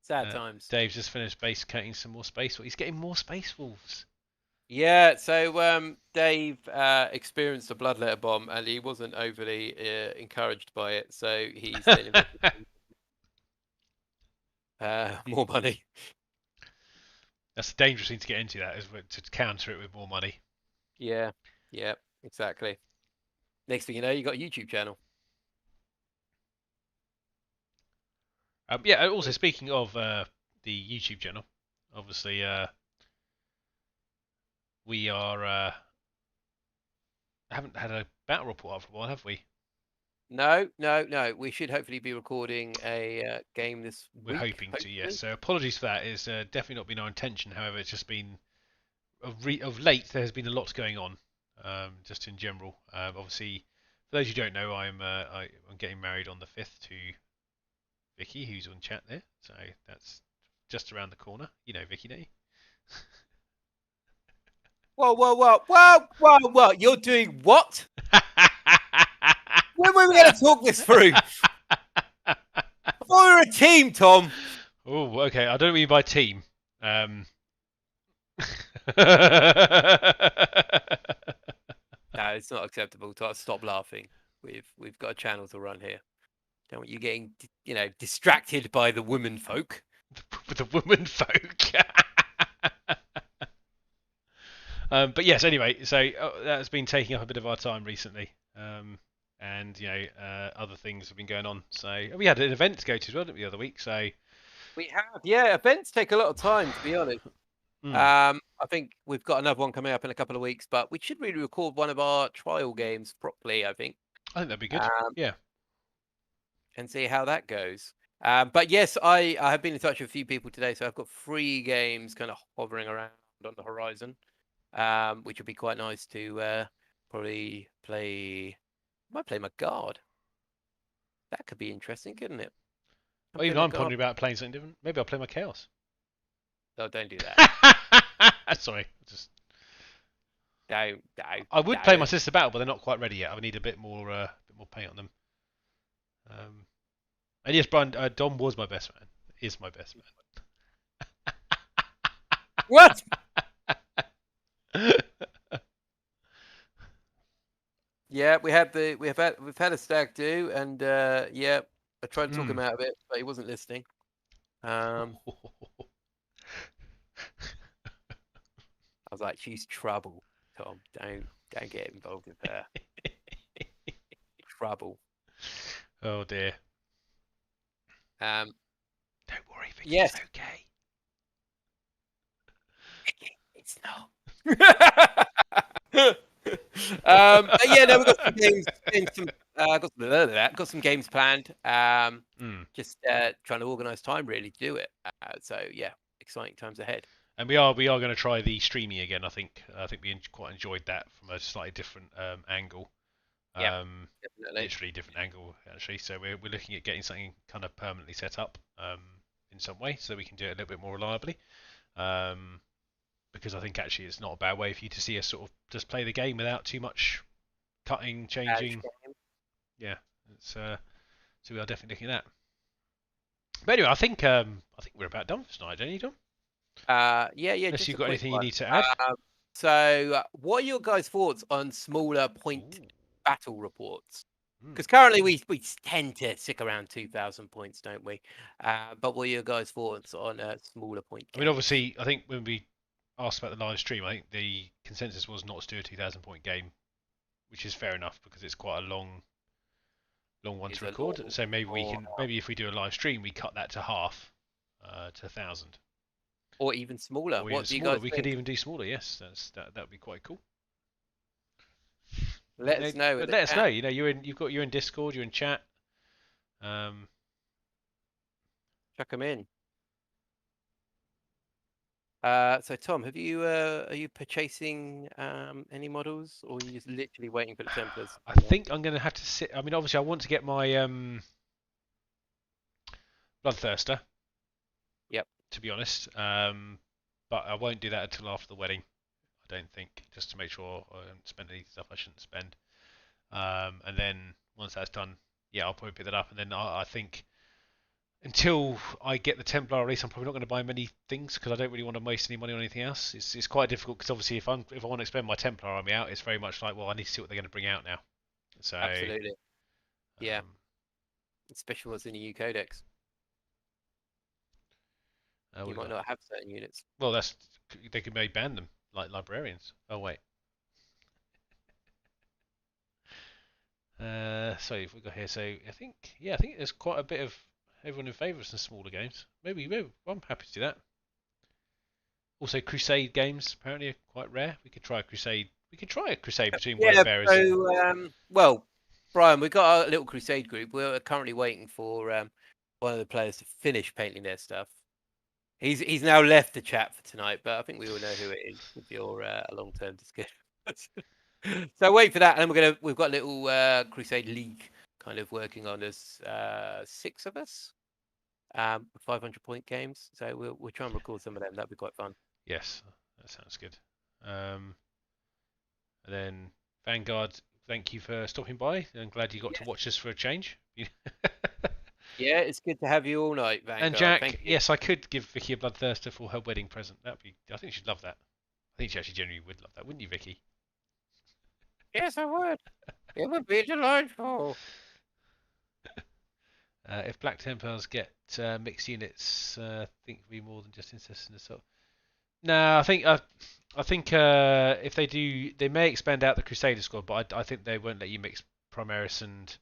Sad times. Dave's just finished base coating some more space. He's getting more space wolves. Yeah, so Dave experienced a bloodletter bomb, and he wasn't overly encouraged by it. So he's more money. That's a dangerous thing to get into. That is to counter it with more money. Yeah, exactly. Next thing you know, you got a YouTube channel. Yeah. Also, speaking of the YouTube channel, obviously we are haven't had a battle report out for a while, have we? No. We should hopefully be recording a game this week. We're hoping to, yes. So apologies for that. It's definitely not been our intention. However, it's just been of late. There has been a lot going on, just in general. Obviously, for those who don't know, I'm getting married on the 5th to Vicky, who's on chat there. So that's just around the corner. You know Vicky, don't you? Whoa! You're doing what? When were we going to talk this through? I thought we were a team, Tom. Oh, okay. I don't mean by team. No, it's not acceptable. Stop laughing. We've got a channel to run here. Don't want you getting, distracted by the women folk. The women folk. But yes, anyway, so that's been taking up a bit of our time recently. And other things have been going on. So we had an event to go to as well, didn't we, the other week? So we have, yeah. Events take a lot of time, to be honest. I think we've got another one coming up in a couple of weeks, but we should really record one of our trial games properly. I think that'd be good. Yeah. And see how that goes. But yes, I have been in touch with a few people today, so I've got 3 games kind of hovering around on the horizon, which would be quite nice to probably play. I might play my guard. That could be interesting, couldn't it? Well, even I'm pondering about playing something different. Maybe I'll play my chaos. No, don't do that. Sorry, just. Don't. I would play my sister battle, but they're not quite ready yet. I need a bit more paint on them. And yes, Brian, Dom was my best man. Is my best man. What? Yeah, we've had a stag do, and yeah, I tried to talk him out of it, but he wasn't listening. I was like, "She's trouble, Tom. Don't get involved with her. Trouble." Oh dear. Don't worry, Vicky. Yes. It's okay. It's not. But yeah, no, we've got some games. Got some games planned. Just trying to organise time really to do it. So yeah, exciting times ahead. And we are going to try the streaming again. I think we quite enjoyed that from a slightly different angle. Yeah, literally different angle actually. So we're looking at getting something kind of permanently set up in some way, so we can do it a little bit more reliably. Because I think actually it's not a bad way for you to see us sort of just play the game without too much cutting, changing. Yeah, so we are definitely looking at that. But anyway, I think we're about done for tonight, don't you, Dom? Yeah. Unless you've got anything you need to add. So, what are your guys' thoughts on smaller point battle reports? Because currently we tend to stick around 2,000 points, don't we? But what are your guys' thoughts on smaller point games? I mean, obviously, I think when we asked about the live stream, I think the consensus was not to do a 2,000 point game, which is fair enough because it's quite a long one to record. So maybe if we do a live stream, we cut that to half, to 1,000. Or even smaller. Or even What do you smaller. guys We think? could even do smaller. Yes, that would be quite cool. Let us know in But the let us know. chat. You know, you're in Discord, you're in chat. Chuck them in. So Tom, are you purchasing any models, or are you just literally waiting for the Templars? I think I'm going to have to sit. I mean, obviously, I want to get my Bloodthirster. Yep. To be honest, but I won't do that until after the wedding. I don't think, just to make sure I don't spend any stuff I shouldn't spend. And then once that's done, yeah, I'll probably pick that up. And then I think until I get the Templar release, I'm probably not going to buy many things because I don't really want to waste any money on anything else. It's quite difficult because obviously if I want to expend my Templar army out, it's very much like, well, I need to see what they're going to bring out now. So Absolutely. Yeah. um, Especially what's in the EU Codex. You might not have certain units. well, they could maybe ban them like librarians. Oh wait. So if we got here, so I think there's quite a bit of everyone in favour of some smaller games. Maybe I'm happy to do that. Also, Crusade games apparently are quite rare. We could try a Crusade. We could try a Crusade between Yeah. Word Bearers. So, well, Brian, we've got a little Crusade group. We're currently waiting for one of the players to finish painting their stuff. He's now left the chat for tonight, but I think we all know who it is if you're a long-term discussion. So wait for that, and we've got a little Crusade League kind of working on us, 6 of us, 500-point games. So we'll try and record some of them. That'd be quite fun. Yes, that sounds good. And then Vanguard, thank you for stopping by. I'm glad you got to watch us for a change. Yeah, it's good to have you all night, Vanguard. And Jack, Thank you. yes, I could give Vicky a Bloodthirster for her wedding present. I think she'd love that. I think she actually genuinely would love that, wouldn't you, Vicky? Yes, I would. It would be delightful. If Black Templars get mixed units, I think it'd be more than just incest and assault. No, I think if they do, they may expand out the Crusader squad, but I think they won't let you mix Primaris and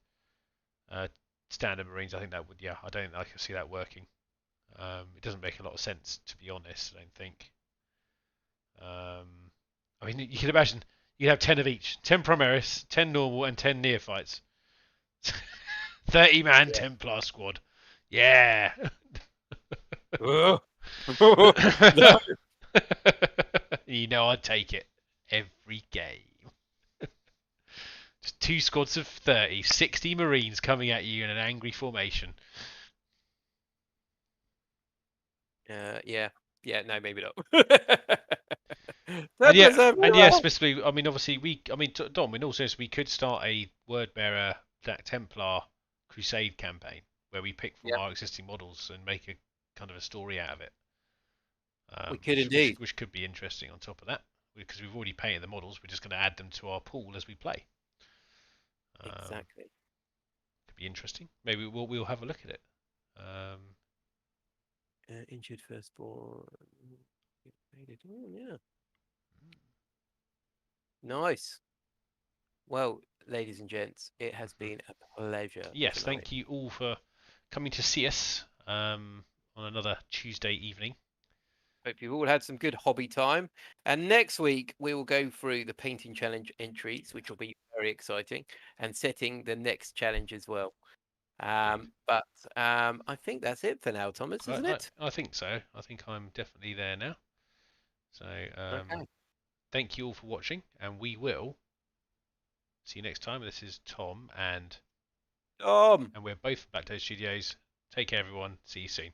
standard Marines. I think that would, yeah, I don't think I can see that working. It doesn't make a lot of sense, to be honest. I don't think. I mean, you can imagine you'd have 10 of each: 10 Primaris, 10 normal, and 10 neophytes. 30-man Templar squad. Yeah. You know I'd take it every game. Just 2 squads of 30, 60 Marines coming at you in an angry formation. Yeah, no, maybe not. And yes, specifically, I mean, obviously, Dom, in all seriousness, we could start a Wordbearer Black Templar Crusade campaign where we pick from our existing models and make a kind of a story out of it. We could indeed. Which could be interesting on top of that, because we've already painted the models. We're just going to add them to our pool as we play. Exactly. Could be interesting. Maybe we'll have a look at it. Injured firstborn. Yeah. Nice. Well, ladies and gents, it has been a pleasure. Yes, tonight. thank you all for coming to see us on another Tuesday evening. Hope you've all had some good hobby time. And next week, we will go through the painting challenge entries, which will be very exciting, and setting the next challenge as well. But I think that's it for now, Thomas, isn't it? I think so. I think I'm definitely there now. So Okay. Thank you all for watching, and we will see you next time. This is Tom and Tom. And we're both from Black Toad Studios. Take care, everyone. See you soon.